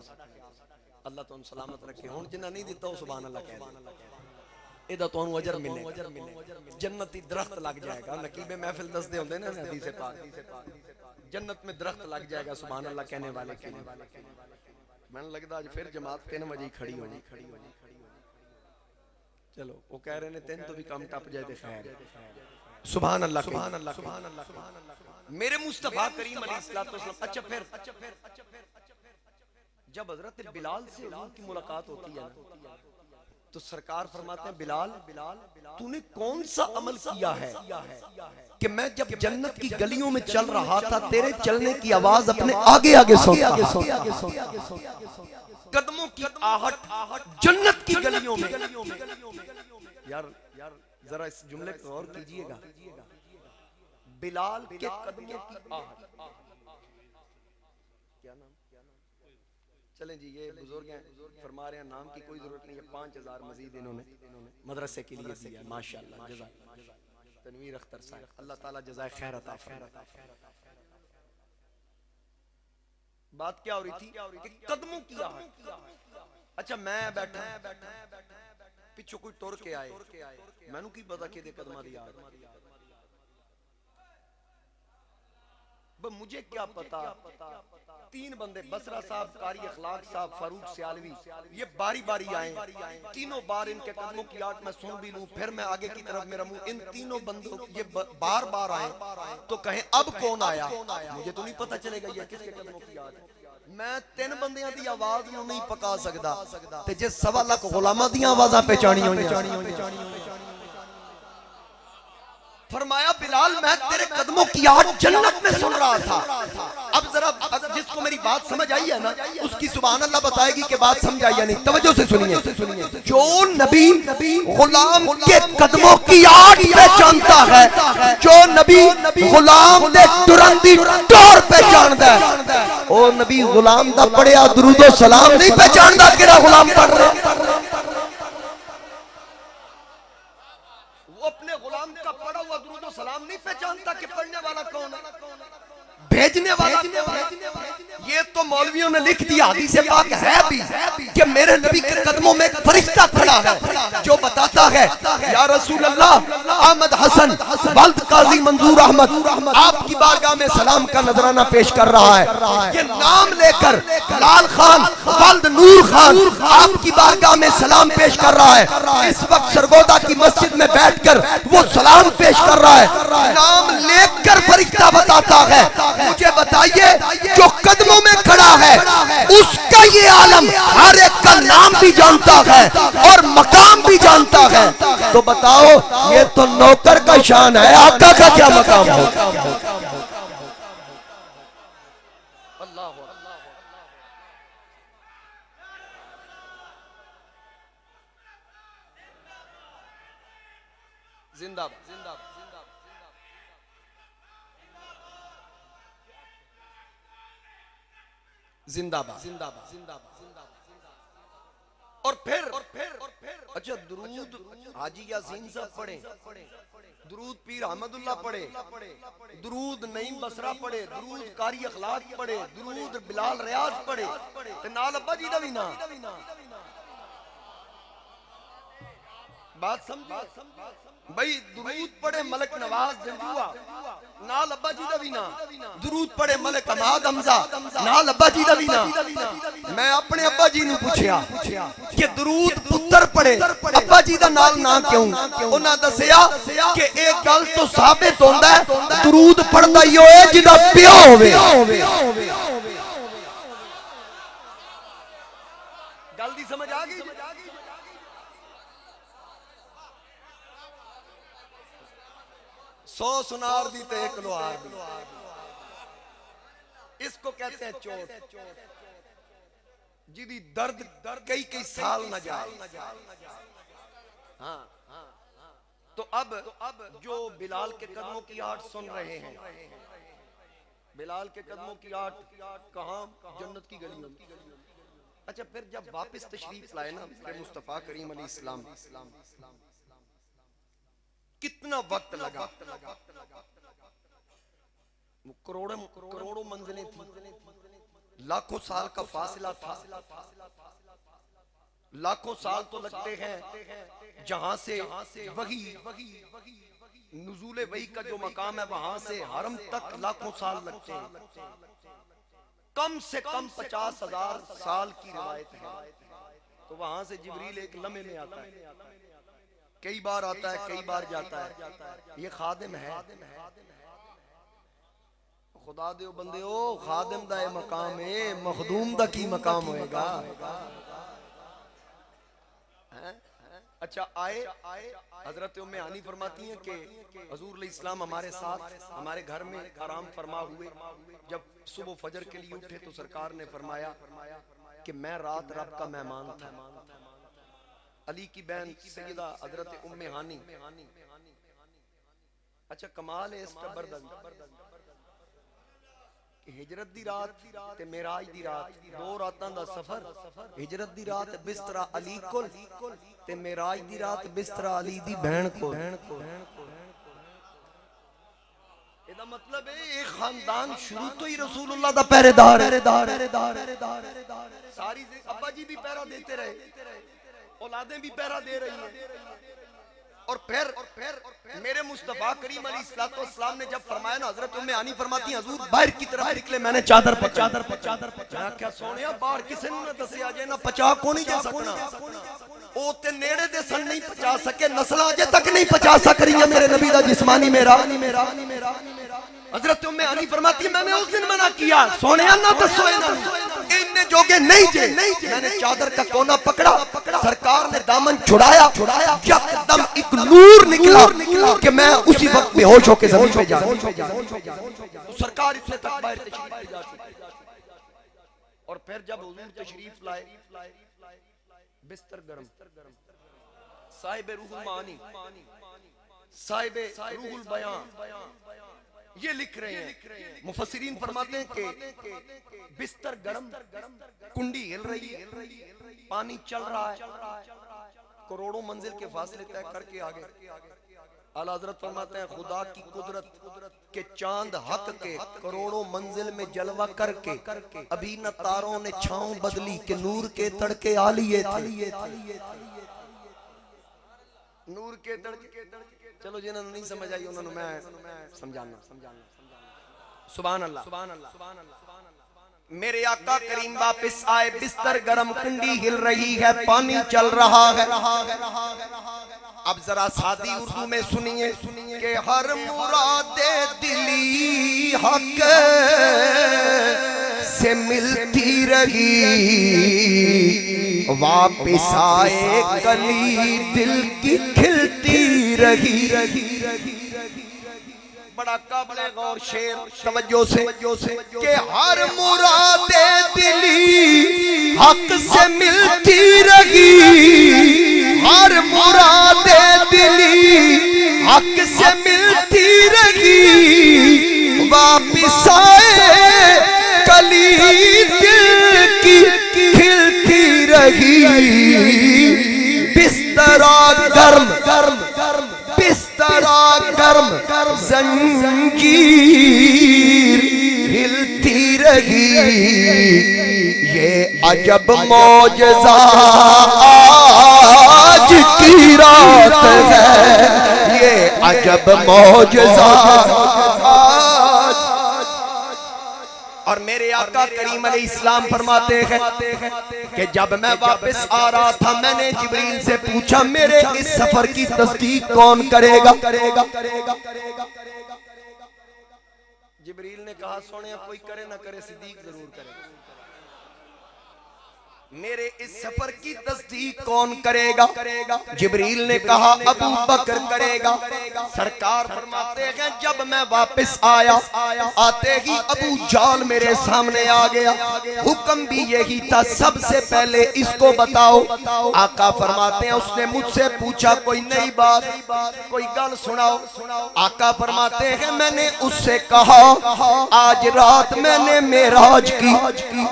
अल्लाह तुहानू सलामत रखे। हुण जिन्हां नहीं दिता सुभान अल्लाह कह दे, एदा तुहानू अजर मिलेगा, जन्नती दरख्त लग जाएगा। नकीबे महफिल दसदे हुंदे ने हदीस पाक, जन्नत में दरख्त लग जाएगा सुभान अल्लाह कहने वाले के लिए। मैंने लगता आज फिर जमात 3 बजे ही खड़ी होनी। चलो वो कह रहे ने 3 तो भी कम टप जाए तो खैर। सुभान अल्लाह सुभान अल्लाह सुभान अल्लाह। मेरे मुस्तफा करीम अलैहिस्सलाम। अच्छा फिर जब हजरत बिलाल से हुजूर की मुलाकात होती है तो सरकार फरमाते हैं, बिलाल तूने कौन सा अमल किया है कि मैं जब जन्नत की गलियों में चल रहा था तेरे चलने की आवाज अपने आगे आगे सुनता, कदमों की आहट जन्नत की गलियों में। यार जरा इस जुमले को गौर कीजिएगा, बिलाल के कदमों की आहट। क्या नाम? चलें जी, ये बुजुर्ग हैं, फरमा रहे हैं नाम की कोई जरूरत नहीं है। 5000 मजीद इन्होंने मदरसे के लिए दिया माशाअल्लाह। तनवीर अख्तर साहब, अल्लाह ताला जज़ाए खैर अता फरमाए। बात क्या हो रही थी कि कदमों की आहट। अच्छा मैं बैठा पिछू कोई टुर के आए, मैनू की पता कि कदमां दी आहट, मुझे क्या पता। 3 बंदे बसरा साहब, कारी अखलाक साहब, फारूक सियालवी, ये बारी बारी आए। तीनों बार इनके कदमों की आहट मैं सुन भी लूं, फिर मैं आगे की तरफ मेरा मुंह, इन तीनों बंदों ये बार बार आए तो कहें अब कौन आया, मुझे तो नहीं पता चलेगा ये किसके कदमों की आहट। मैं 3 बंदियां दी आवाज नूं नहीं पका सकदा ते जे 1.25 लाख गुलामां दी आवाज़ां पहचानी होईयां। फरमाया बिलाल मैं तेरे कदमों की आहट जन्नत में सुन रहा था। अब जरा जिसको मेरी बात समझ आई है ना, उसकी सुभान अल्लाह बताएगी कि बात समझ आई या नहीं। तवज्जो से सुनिए, जो नबी गुलाम के कदमों की आड़ पहचानता है, जो नबी गुलाम दे तुरंदी तौर पहचानदा है, ओ नबी गुलाम दा पढ़िया दुरूद ओ सलाम नहीं पहचानदा कि गुलाम पढ़ रहा। वो अपने गुलाम का पढ़ा हुआ दुरूद ओ सलाम नहीं पहचानता कि पढ़ने वाला कौन है, भेजने वाला कौन है। ये तो मौलवियों ने लिख दिया, हदीस पाक है भी कि मेरे नबी के कदमों में एक फरिश्ता खड़ा है जो बताता है या रसूल अल्लाह, अहमद हसन वल्द काजी मंजूर अहमद आपकी बारगाह में सलाम का नजराना पेश कर रहा है। ये नाम लेकर लाल खान वल्द नूर खान आपकी बारगाह में सलाम पेश कर रहा है। इस वक्त सरगोदा की मस्जिद में बैठकर वो सलाम पेश कर रहा है। नाम लेकर फरिश्ता बताता है, मुझे बताइए जो कदमों में खड़ा है उसका ये आलम हर एक का नाम भी जानता है और मकाम भी जानता है। तो बताओ ये तो नौकर का शान है, आका का क्या मकाम हो। जिंदाबाद जिंदाबाद जिंदाबाद जिंदाबाद। और फिर अच्छा दुरूद हाजी यासीन साहब पढ़े, दुरूद पीर अहमदुल्लाह पढ़े, दुरूद नईम बसरा पढ़े, दुरूद कारी अखलाक पढ़े, दुरूद बिलाल रियाज पढ़े, ते नाल अब्बा जी दा भी ना। बात समझो भाई, दुरूद पढ़े मलक नवाज जंजुआ, नाल अब्बा जी दा भी ना। दुरूद पढ़े मलक हमाद हमजा, नाल अब्बा जी दा भी ना। मैं अपने अब्बा जी नूं पूछया कि दुरूद पुत्र पढ़े अब्बा जी दा नाल ना क्यों, उन्हां दस्सिया कि एक गल तो साबित होंदा है दुरूद पढ़दा ही होए जिहदा प्यो होवे। गल दी समझ आ गई। सौ सुनार दी ते एक लोहार दी, इसको कहते हैं चोट, जिदी दर्द कई कई साल न जाए। हाँ, तो अब जो बिलाल के कदमों की आट सुन रहे हैं, बिलाल के कदमों की आट कहाँ, जन्नत की गलियों में। अच्छा फिर जब वापस तशरीफ लाए ना मुस्तफा करीम अलैहिस्सलाम, कितना वक्त लगा, करोड़ों मंजिलें थी, लाखों साल का फासला था। लाखों साल तो लगते हैं जहां से वही नुज़ूले वही का जो मकाम है वहां से हरम तक लाखों साल लगते हैं। कम से कम 50,000 साल की रिवायत है। तो वहां से जिब्रील एक लम्हे में आता है, कई बार आता है, कई बार जाता है। ये खादिम है, खुदा दे बंदे ओ, खादिम दा ये मकाम है, मखदूम दा की मकाम होएगा। अच्छा आए हजरत उम्मे हानी फरमाती हैं कि हुजूर अलैहिस्सलाम हमारे साथ हमारे घर में आराम फरमा हुए। जब सुबह फजर के लिए उठे तो सरकार ने फरमाया कि मैं रात रब का मेहमान था। अली की बहन सैयदा हजरत उम्मे हानी। अच्छा कमाल है इसका बर्दन, हिजरत दी रात ते मेराज दी रात, दो रातां दा सफर। हिजरत दी रात बिस्तरा अली कोल ते मेराज दी रात बिस्तरा अली दी बहन कोल। एदा मतलब है एक खानदान शुरू तो ही रसूलुल्लाह दा पहरेदार है। सारी अब्बा जी भी पहरा देते रहे, औलादें भी पहरा दे रही हैं। और फिर मेरे मुस्तफा करीम अलैहिस्सलाम ने जब फरमाया ना, हजरत उम्मे हानी फरमाती हैं हुजूर बाहर की तरफ निकले, मैंने चादर पचा क्या सोनिया बाहर किसी ने दसिया जे ना पचा को नहीं जा सकना। ओ ते नेड़े दे सन नहीं पचा सके, नस्लां अजे तक नहीं पचा सक रही है मेरे नबी दा जिस्मानी मेरा। हजरत उम्मे हानी फरमाती मैंने उस दिन मना किया, सोनिया ना दसो इन्ने जोगे नहीं जे। मैंने चादर का कोना पकड़ा, सरकार ने दामन छुड़ाया, एकदम एक नूर निकला कि मैं उसी वक्त बेहोश होकर जमीन पे जा। सरकार इतने तक बाहर तशरीफ ले जा चुकी। और फिर जब हुजूर तशरीफ लाए, बिस्तर गर्म, साहिब रूहुल मानी, साहिब रूहुल बयान ये लिख रहे हैं, मुफस्सिरीन फरमाते हैं कि बिस्तर गर्म, कुंडी हिल रही है, पानी चल रहा है, करोड़ों मंजिल के फासले तय करके आगे आला हज़रत फरमाते हैं खुदा की कुदरत के चांद हक के करोड़ों मंजिल में जलवा करके अभी न तारों ने छांव बदली के नूर के तड़के आ लिए थे, नूर के तड़के। चलो जिन्होंने नहीं समझ आई उन्होंने मैं समझाना। सुभान अल्लाह, सुभान अल्लाह। मेरे आका करीम वापस आए, बिस्तर गरम, कुंडी हिल रही है, पानी चल रहा है। अब जरा सादी उर्दू में सुनिए कि हर मुरादे दिली हक से मिलती रही, वापस आए कली दिल की खिलती रही। बड़ा काबिले गौर शेर, तवज्जो से कि हर मुरादे दिली हक से मिलती रही, हर मुरादे दिली हक से मिलती रही, वापिस आए कली दिल की खिलती रही। बिस्तरा गर्म, बिस्तरा गर्म, जंजीर हिलती रही। ये अजब मौजज़ा आज की रात है, ये अजब मौजज़ा। और मेरे आका करीम अलैहिस्सलाम फरमाते हैं कि जब मैं वापस आ रहा था, मैंने जिब्रील से पूछा मेरे इस सफर की तस्दीक कौन करेगा? जिब्रील ने कहा सोने कोई करे ना करे, सिद्दीक जरूर करेगा। मेरे इस सफर की तस्दीक कौन करेगा? जिब्रील ने कहा अबू बकर करेगा। सरकार फरमाते हैं जब मैं वापस आया, आते ही अबू जाल मेरे सामने आ गया। हुक्म भी यही था सबसे पहले इसको बताओ। आका फरमाते हैं उसने मुझसे पूछा कोई नई बात, कोई गल सुनाओ। आका फरमाते हैं मैंने उससे कहा आज रात मैंने मेराज की,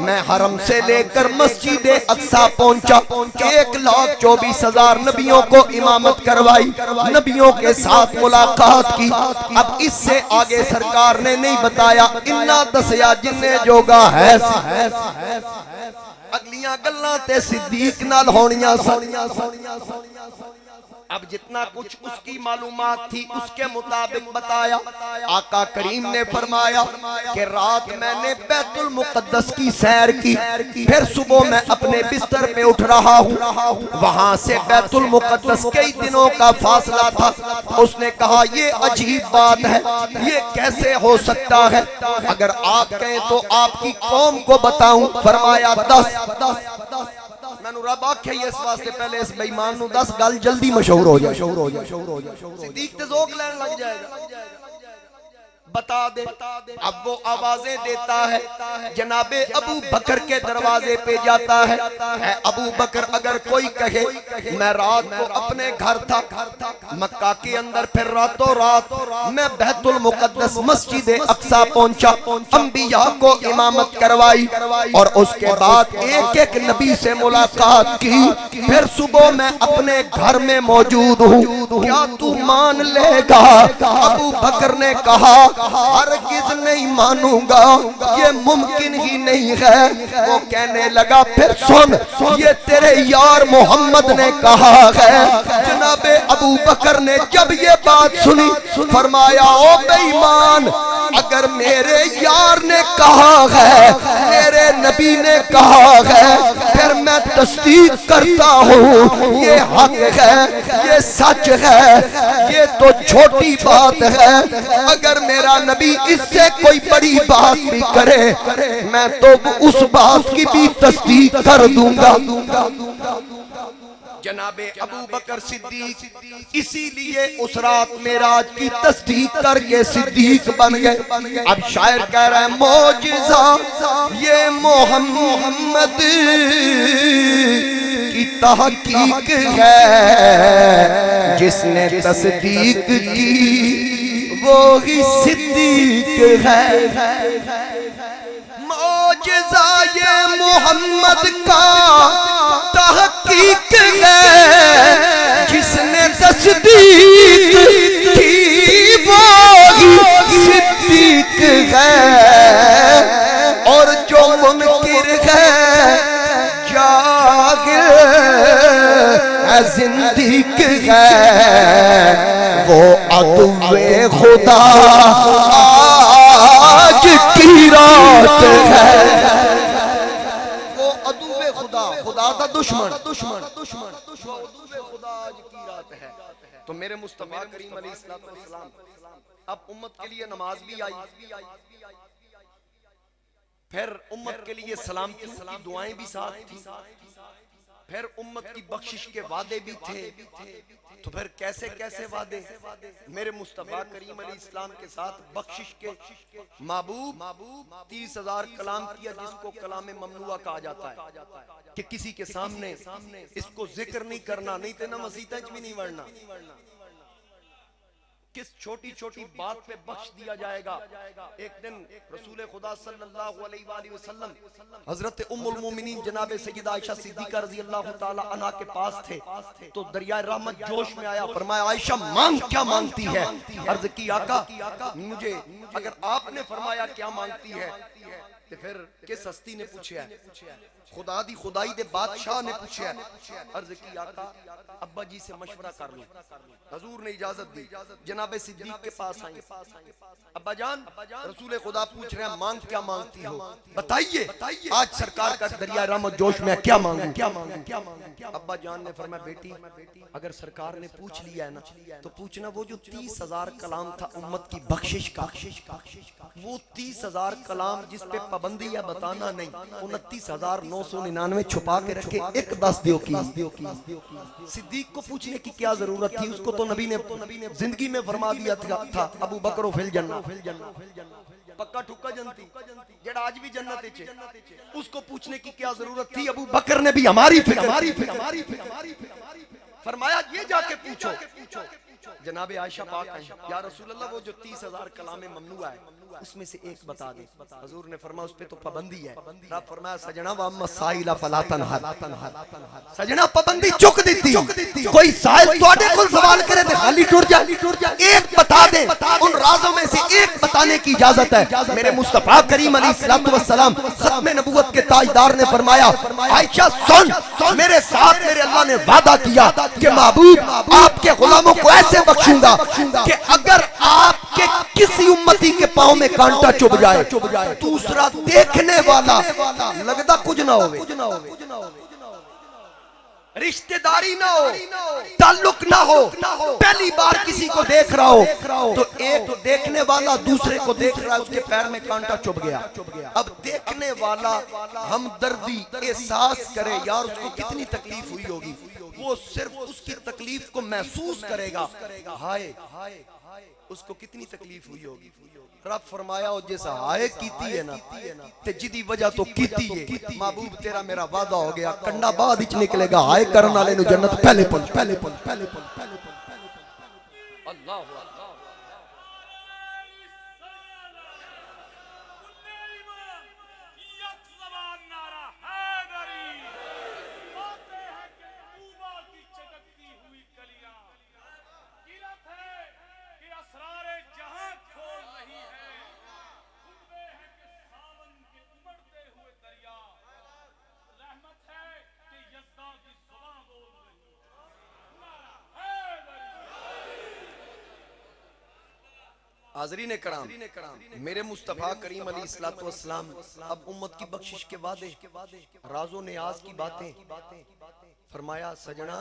मैं हरम से लेकर मस्जिद अक्सा पहुंचा, 1,24,000 नबियों को इमामत करवाई, नबियों के साथ मुलाकात की। अब इससे आगे सरकार ने नहीं बताया, इन्ना दसिया जिन्ने जोगा है। अगलियां गल्लां ते सिद्दीक नाल होनियां सन। अब जितना कुछ उसकी मालूमात थी उसके मुताबिक बताया। आका करीम ने फरमाया कि रात मैंने बैतुल मुकद्दस की सैर की, फिर सुबह मैं अपने बिस्तर पे उठ रहा हूँ, वहां से बैतुल मुकद्दस कई दिनों का फासला था। उसने कहा ये अजीब बात है, ये कैसे हो सकता है? अगर आप कहें तो आपकी कौम को बताऊं। फरमाया 10 मैनू रब आखे इस वास्ते पहले इस बेईमान नू 10 गल जल्दी मशहूर हो जाए। सिद्दीक ते ज़ौक़ लैन लग जाएगा, बता दे। अब वो आवाजें देता है, जनाबे अबू बकर के दरवाजे पे जाता है। अबू बकर अगर कोई कहे मैं रात को अपने घर था मक्का के अंदर, फिर रातों रात मैं बैतुल मुकद्दस मस्जिद अक्सा पहुंचा, अंबिया को इमामत करवाई और उसके बाद एक एक नबी से मुलाकात की, फिर सुबह मैं अपने घर में मौजूद हूँ, क्या तू मान लेगा? अबू बकर ने कहा हरगिज़ नहीं मानूंगा, ये मुमकिन ही नहीं है। वो कहने लगा फिर सुन, ये तेरे यार मोहम्मद ने कहा है। जनाबे अबू बकर ने जब ये बात सुनी फरमाया ओ बेईमान, अगर मेरे यार ने कहा है, मेरे नबी ने कहा है, फिर मैं तस्दीक करता हूँ ये हक है, ये सच है, ये तो छोटी बात है। अगर मेरा नबी इससे कोई बड़ी बात भी करे मैं तो उस बात की भी तस्दीक कर दूंगा। जनाबे अबू बकर सिद्दीक इसीलिए उस रात मेराज की तस्दीक करके सिद्दीक बन गए। अब शायर कह रहा है मौजिज़ा ये मोहम्मद की तहकीक है, जिसने तस्दीक की वो ही सिद्दीक है। मौजिज़ा ये मोहम्मद का तहकीक है, जिसने तस्दीक की वो ही सिद्दीक है। और जो मुनकिर है जाहिर है जिंदीक है, वो अदुए खुदा आज की रात है। वो अदुए खुदा, खुदा का दुश्मन, अदुए खुदा आज की रात है। तो मेरे मुस्तफा करीम अलैहिस्सलाम अब उम्मत के लिए नमाज भी आई, फिर उम्मत के लिए सलामती की दुआएं भी साथ थी, फिर उम्मत की बख्शिश के वादे भी थे। तो फिर कैसे कैसे वादे मेरे मुस्तफा करीम अलैहिस्सलाम के साथ बख्शिश के। महबूब 30,000 कलाम किया, जिसको कलाम ममनुआ कहा जाता है कि किसी के सामने इसको जिक्र नहीं करना, नहीं तो ना मसीता भी नहीं बढ़ना। किस छोटी छोटी बात पे बख्श दिया जाएगा। एक दिन रसूल खुदा सल्लल्लाहु अलैहि वसल्लम हजरत उम्मुल मोमिनीन जनाब सय्यदा आयशा सिद्दीका रज़ी अल्लाह ताला अन्हा के पास थे। तो दरिया रहमत जोश में आया, फरमाया आयशा मांग क्या मांगती है। अर्ज की आका मुझे, अगर आपने फरमाया क्या मांगती है तो फिर किस हस्ती ने पूछा है, खुदा दी खुदाई दे बादशाह ने पूछा। अर्ज की आका अब्बा जी से मशवरा कर लूं। हजूर ने इजाजत दी, जनाबे सिद्दीक के पास आई। अब्बा जान रसूल खुदा पूछ रहे हैं मांग क्या मांगती हो, बताइए आज सरकार का दरिया रहमत जोश में क्या मांगूं, क्या मांगूं, क्या मांगूं। अब्बा जान ने फरमाया बेटी अगर सरकार ने पूछ लिया है ना तो पूछना वो जो 30,000 कलाम था उम्मत की बख्शिश का, वो 30,000 कलाम जिस पे पाबंदी है बताना नहीं, 29,999 छुपा के रखे, एक 10 दियो की। सिद्दीक को पूछने की क्या जरूरत थी, उसको तो नबी ने जिंदगी में फरमा दिया था अबू बकर फिल जन्नत, पक्का ठुक्का जनती जेड़ा आज भी जन्नत है, उसको पूछने की क्या जरूरत थी। अबू बकर ने भी हमारी फरमाया ये जाके पूछो। जनाबे आयशा पाक आई, या रसूल अल्लाह वो जो 30,000 कलामे ममनुआ है उसमें से एक बता दे। हजूर ने फरमाया उस पे तो पाबंदी है। रब फरमाया सजना व मसाइला फलातन हर, सजना पाबंदी चुक दी। कोई साहिल तोड़े को सवाल करे तो खाली टूट जा, एक बता दे, उन राज़ों में से एक बताने की इजाजत है। मेरे मुस्तफा करीम अलैहिस्सलातु वस्सलाम खत्म नबुव्वत के ताजदार ने फरमाया आयशा सुन, मेरे साथ मेरे अल्लाह ने वादा किया कि महबूब आपके गुलामों को ऐसे बख्शूंगा कि अगर आपके किसी उम्मती के पांव में कांटा चुभ जाए, दूसरा देखने वाला लगता कुछ ना हो, रिश्तेदारी ना हो, ताल्लुक ना हो, पहली बार किसी को देख रहा हो तो एक देखने वाला दूसरे को देख रहा है, उसके पैर में कांटा चुभ गया। अब देखने वाला हमदर्दी एहसास करे यार उसको कितनी तकलीफ हुई होगी, वो सिर्फ उसकी तकलीफ को महसूस करेगा, हाय उसको कितनी तकलीफ हुई होगी। रब फरमाया और जैसा हाय कीती है ना ते जिदी वजह तो कीती है, महबूब तेरा मेरा वादा हो गया, कंडा बाद विच निकलेगा, हाय करन वाले नु जन्नत पहले पल। अल्लाह हाज़रीन कराम, मेरे मुस्तफ़ा करीम अलैहिस्सलातु वस्सलाम अब उम्मत की बख्शिश के वादे, राज़ो नियाज़ की बातें फरमाया सजना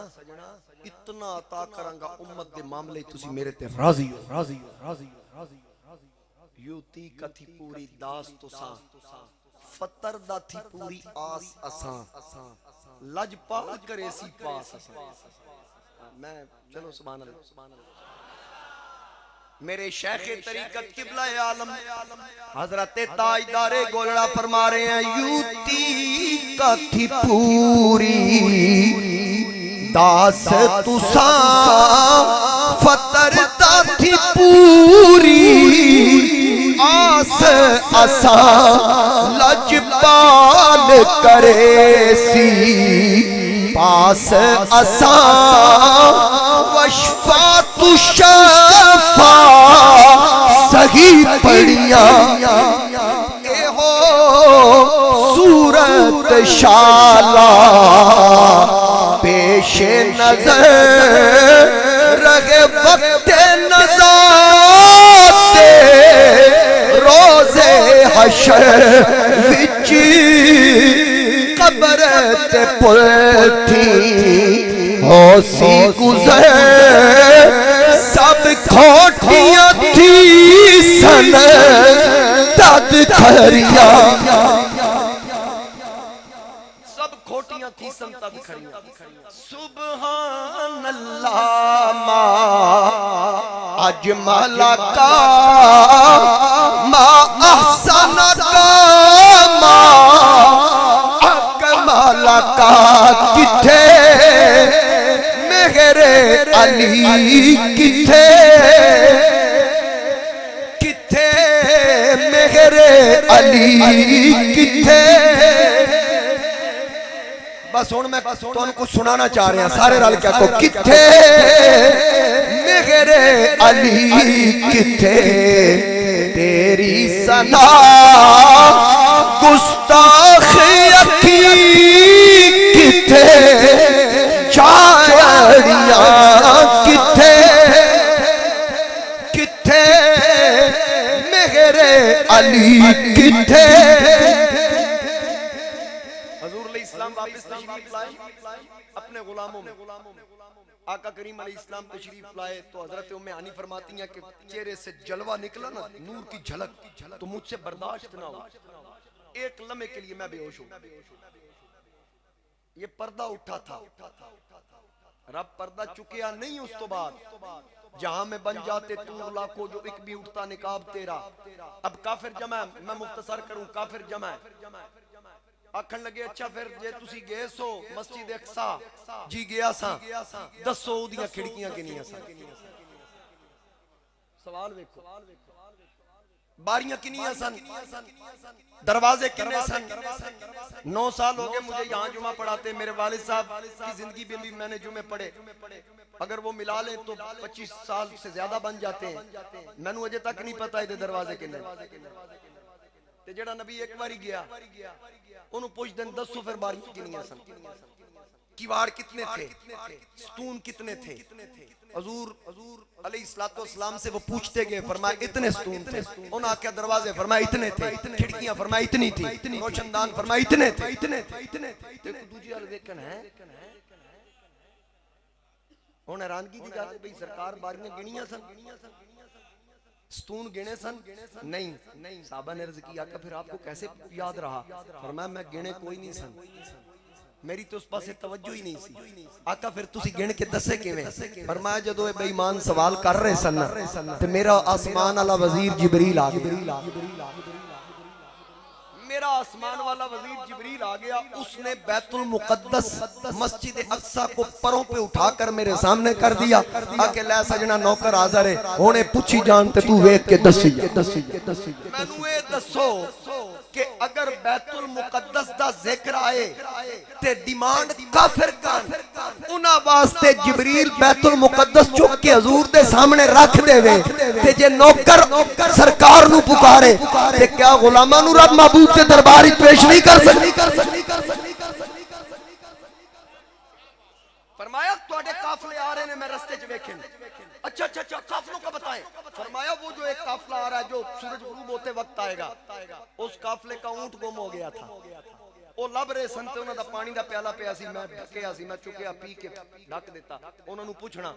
इतना अता करांगा उम्मत दे मामले तुसी मेरे ते राज़ी हो। यूती कथी पूरी दास तुसा फतर दा थी पूरी आस असां लजपाल करे सी पास असां। मैं चलो सुभान अल्लाह। मेरे शेख तरीकत किबला आलम हजरत ताजदारे गोलड़ा फरमा रहे हैं यूती का थी पूरी दास तुसा फतर दा थी पूरी आस असा लजपाल करे सी पास असा वशफा तु शफा सही पड़िया ए हो सूरत शाला पेश नजर रगे वक्त नजाते रोजे हशर विच कब्र ते पुल थी हो सी गुजर सब खोटियां थी सन तद खरिया सब खोटियां थी सन तद खरिया। सुभान अल्लाह मा अजमल का मा अहसन का मा अकमल का किथे मेरे अली किथे किथे मेरे अली किथे। बस हुण मैं तुहानू कुछ सुनाना चाह रहा सारे रल के आखो किथे मेरे अली किथे तेरी सना गुस्ताख अखी किथे चायड़िया किथे किथे मेरे अली किथे। हजूर अलैहिस्सलाम वापस तशरीफ लाए अपने गुलामों में। आका करीम अलैहिस्सलाम तशरीफ लाए तो हजरत उम्मे हानी फरमाती हैं कि चेहरे से जलवा निकला ना, नूर की झलक, तो मुझसे बर्दाश्त ना हुआ। एक लम्हे के लिए मैं बेहोश हूं। ये पर्दा उठा था, रब पर्दा चुकिया नहीं। उस तो बाद जहां में बन जाते तू लाखों जो एक भी उठता निकाब तेरा। अब काफिर जमा, मैं मुख्तसर करूं, काफिर जमा आखन लगे अच्छा फिर जे तुसी गए सो मस्जिद अक्सा जी गया सा, दसो उदियां खिड़कियां किनियां सा। सवाल वेखो, बारियां किनियां सन, दरवाजे कितने सन। 9 साल हो गए मुझे यहाँ जुमा पढ़ाते। मेरे वालिद साहब की जिंदगी में भी मैंने जुमे पढ़े। अगर वो मिला ले तो 25 साल से ज्यादा बन जाते हैं। मैनू अजे तक नहीं पता ये दरवाजे कितने। ते जेड़ा नबी एक बारी गया उन्होंने पूछ दिन दसो फिर बारियां कितनियां सन, किवाड़ कितने थे, स्तून कितने थे। हजूर अलैहिस्सलातु वस्सलाम से वो पूछते गए, फरमाया इतने स्तून थे। उन्होंने आख्या दरवाजे, फरमाया इतने थे। खिड़कियां, फरमाया इतनी थी। रोशनदान, फरमाया इतने थे। एक दूजे वाले देखन है हुण हैरानगी दी गल भाई सरकार बारियां गिनियां सन, स्तून गिने सन नहीं। साहबा ने अर्ज किया कि फिर आपको कैसे याद रहा। फरमाया मैं गिने कोई नहीं सन, मेरी तो उस पासे तवज्जो ही नहीं सी। आका फिर तुसी गिन के दसे किवें। फरमाया जदों बेईमान सवाल कर रहे सन ते मेरा आसमान वाला वजीर जिबरील आ गया। मेरा आसमान वाला वजीर जिबरील आ गया। उसने बैतुल मुकद्दस मस्जिद अक्सा को परों पे उठाकर मेरे सामने कर दिया। आके लै सजना नौकर हाज़र है, हुणे पुछी जान ते तू वेख के दसी। मैनू ए दसो कि अगर बैतुल मुकद्दस दा जिक्र आए ते डिमांड काफिर कर उना वास्ते जिबरील बैतुल मुकद्दस चुक के हजूर दे सामने रख देवे ते जे नौकर सरकार नू पुकारे ते क्या गुलामां नू रब महबूब के दरबार विच पेश नहीं कर सकती। फरमाया तुहाडे काफले आ रहे ने, मैं रास्ते च वेखे। अच्छा काफलों का बताएं। फरमाया वो जो एक काफला आ रहा है जो सूरज गुरूब होते वक्त आएगा, उस काफले का ऊंट गुम हो गया था। वो लब रहे सन ते उन्हां दा पानी दा प्याला पिया सी, मैं ढकिया सी, मैं चुकिया पी के ढक दिता। उन्हां नू पुछना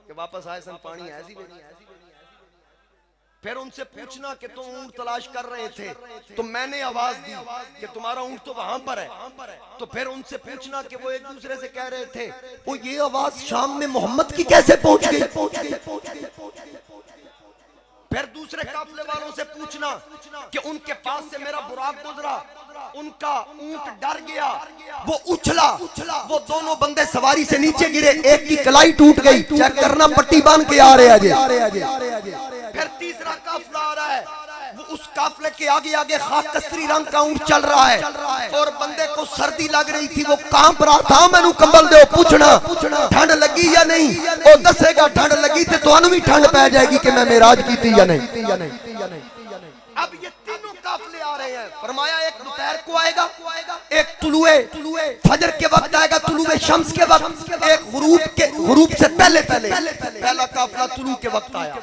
कि वापस आए सन पानी है सी। फिर उनसे पूछना कि तुम ऊंट तलाश कर रहे थे, तो मैंने आवाज दी कि तुम्हारा ऊंट तो वहां पर है। तो फिर उनसे पूछना कि वो एक दूसरे से कह रहे थे, वो ये आवाज शाम में मोहम्मद की कैसे पहुंच गई। फिर दूसरे काफिले वालों से पूछना कि उनके पास से मेरा बुराक गुजरा, उनका ऊंट डर गया, वो उछला, वो दोनों बंदे सवारी से नीचे गिरे, एक की कलाई टूट गई, चेक करना पट्टी बांध के आ रहे हैं। फिर तीसरा काफिला आ रहा है, वो उस काफिले के आगे आगे खाक कस्तरी रंग का ऊंट चल रहा है और बंदे को सर्दी लग रही थी, वो कांप रहा था। मैनू कंबल दो, पूछना ठंड लगी या नहीं, वो दसेगा ठंड लगी तो तुहानू भी ठंड पै जाएगी कि मैं मेराज की थी या नहीं। अब ये तीनों काफिले आ रहे हैं। फरमाया एक दोपहर को आएगा, एक तुलुए फजर के वक्त आएगा, तुलुए शम्स के वक्त, एक गुरूब से पहले पहला काफिला तुलू के वक्त आया।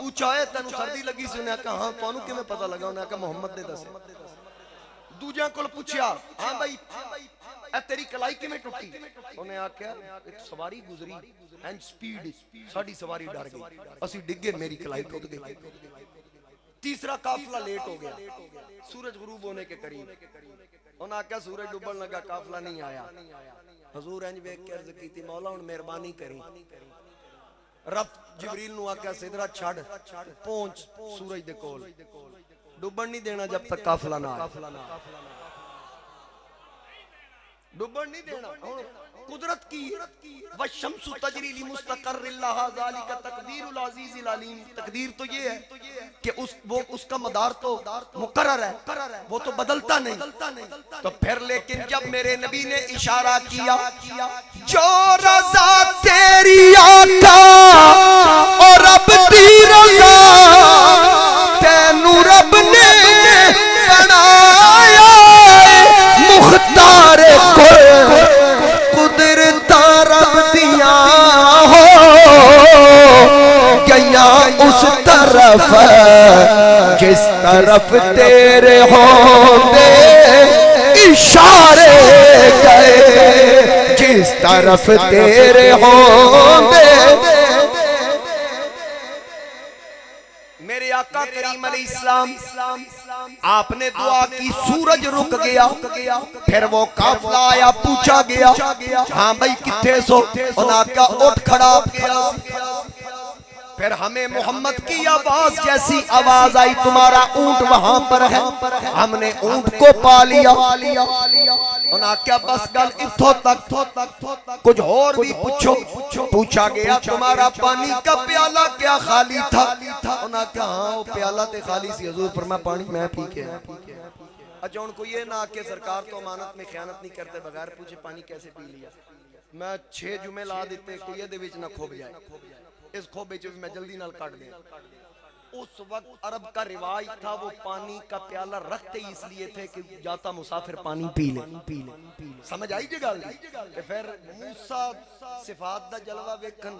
पूछा है तेनू सर्दी लगी सी, उन्हें कहा हां, तुहानू किवें पता लगा, उन्हें कहा मोहम्मद ने दस्या। दूजियां कोल पूछया, हां भाई ए तेरी कलाई किवें टुटी, उन्हें आख्या एक सवारी गुजरी एंड स्पीड, साडी सवारी डर गई, असि डिगे, मेरी कलाई टूट गई। तीसरा काफिला लेट हो गया, सूरज गुरूब होने के करीब, उन्हें आख्या सूरज डूबन लगा, काफिला नहीं आया। हजूर इंज वेख के अर्ज कीती, मौला हुण मेहरबानी करी। रब जिबरील नू आख्या सिदरा छड़, पहुंच सूरज दे कोल, डूबन नहीं देना जब तक काफिला ना आए, डूबन नहीं देना। कुदरत की वशम्सु तजरी ली मुस्तक़र्रिन लहा, ज़ालिका तक़दीरुल अज़ीज़िल अलीम। तकदीर तो ये है कि उसका मदार तो मुकर्रर है, वो तो बदलता नहीं। तो फिर लेकिन जब मेरे नबी ने इशारा किया, जो रज़ा तेरी आका और रब दी रज़ा, तैनू रब ने बनाया मुख्तार को, कुदरता रब दिया हो गया उस तरफ जिस तरफ तेरे होंदे इशारे गए, जिस तरफ तेरे होंदे। मेरे आका करीम अलैहिस्सलाम, आपने दुआ की, सूरज रुक गया। फिर वो काफिला आया, पूछा गया, हाँ भाई किथे सो, उन्हें कहा उठ खड़ा गया। फिर हमें मोहम्मद की आवाज जैसी आवाज आई, तुम्हारा ऊंट वहां पर है, हमने ऊंट को पा लिया। उन्हें क्या बस गल इथों तक, कुछ और भी पूछो। पूछा गया तुम्हारा पानी का प्याला क्या खाली था, उन्हें कहा हाँ वो प्याला ते खाली सी हजूर, पर मैं पानी मैं पी के। अच्छा उनको ये ना कि सरकार तो अमानत में खयानत नहीं करते, बगैर पूछे पानी कैसे पी लिया। मैं 6 जुमे ला देते, कोई ये विच ना खोब जाए, इस खोबे च मैं जल्दी नाल काट दे। उस वक्त अरब का रिवाज था, वो पानी का प्याला रखते इसलिए थे कि जाता मुसाफिर पानी पी ले। समझ आई जी गल। फिर मूसा सिफात दा जलवा वेखन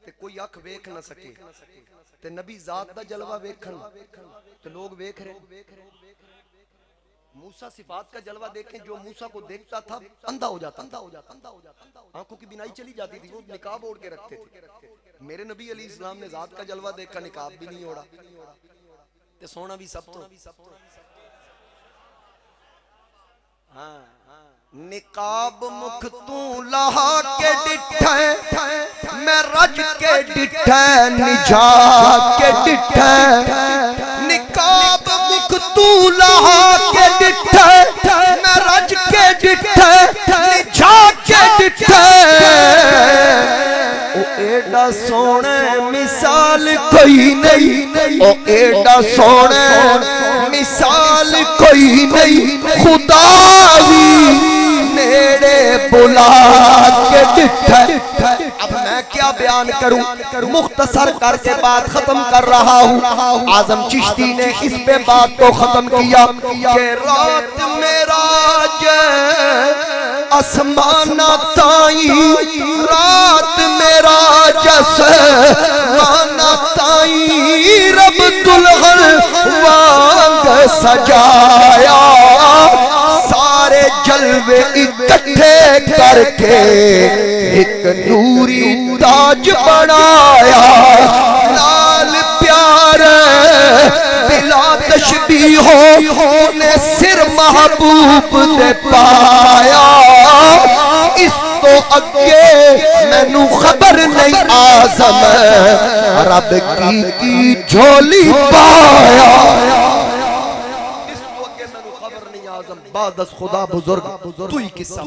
ते कोई अख वेख ना सके, ते नबी जात दा जलवा वेखन ते लोग वेख रहे। मूसा सिफात का जलवा देखें, जो मूसा को देखता था अंधा हो जाता, आंखों की बिनाई चली जाती थी, वो निकाब ओढ़ के रखते थे। मेरे नबी अली इस्लाम ने जात का जलवा देखा, निकाब भी नहीं ओढ़ा, ते सोना भी सब तो। हाँ निकाब मुख तू लहा के डिठै, मैं रज के डिठै, निजा के डिठै। निकाब मुख तू लहा के डिठै, मैं रज के डिठै, निजा के डिठै। ओ एडा सोने मिसाल कोई नहीं, ओ एडा सोने मिसाल कोई नहीं, खुदा भी नेड़े बुला के डिठै। अब मैं क्या बयान करूं, मुख्तसर करके बात खत्म कर रहा हूं। आजम चिश्ती ने इस पे बात को खत्म किया कि रात मेराज आसमाना ताई, रात मेराज आसमाना ताई, रब दुल्हन वांग सजाया, सारे जलवे इकट्ठे करके एक नूरी ताज बनाया। लाल प्यारे नबी हो ने सिर महबूब दे पाया, इस तो अगे मैनू खबर नहीं आज़म रब की झोली पाया। इस तो अगे मैनू खबर नहीं आज़म बाद खुदा बुजुर्ग तू ही किस्सा।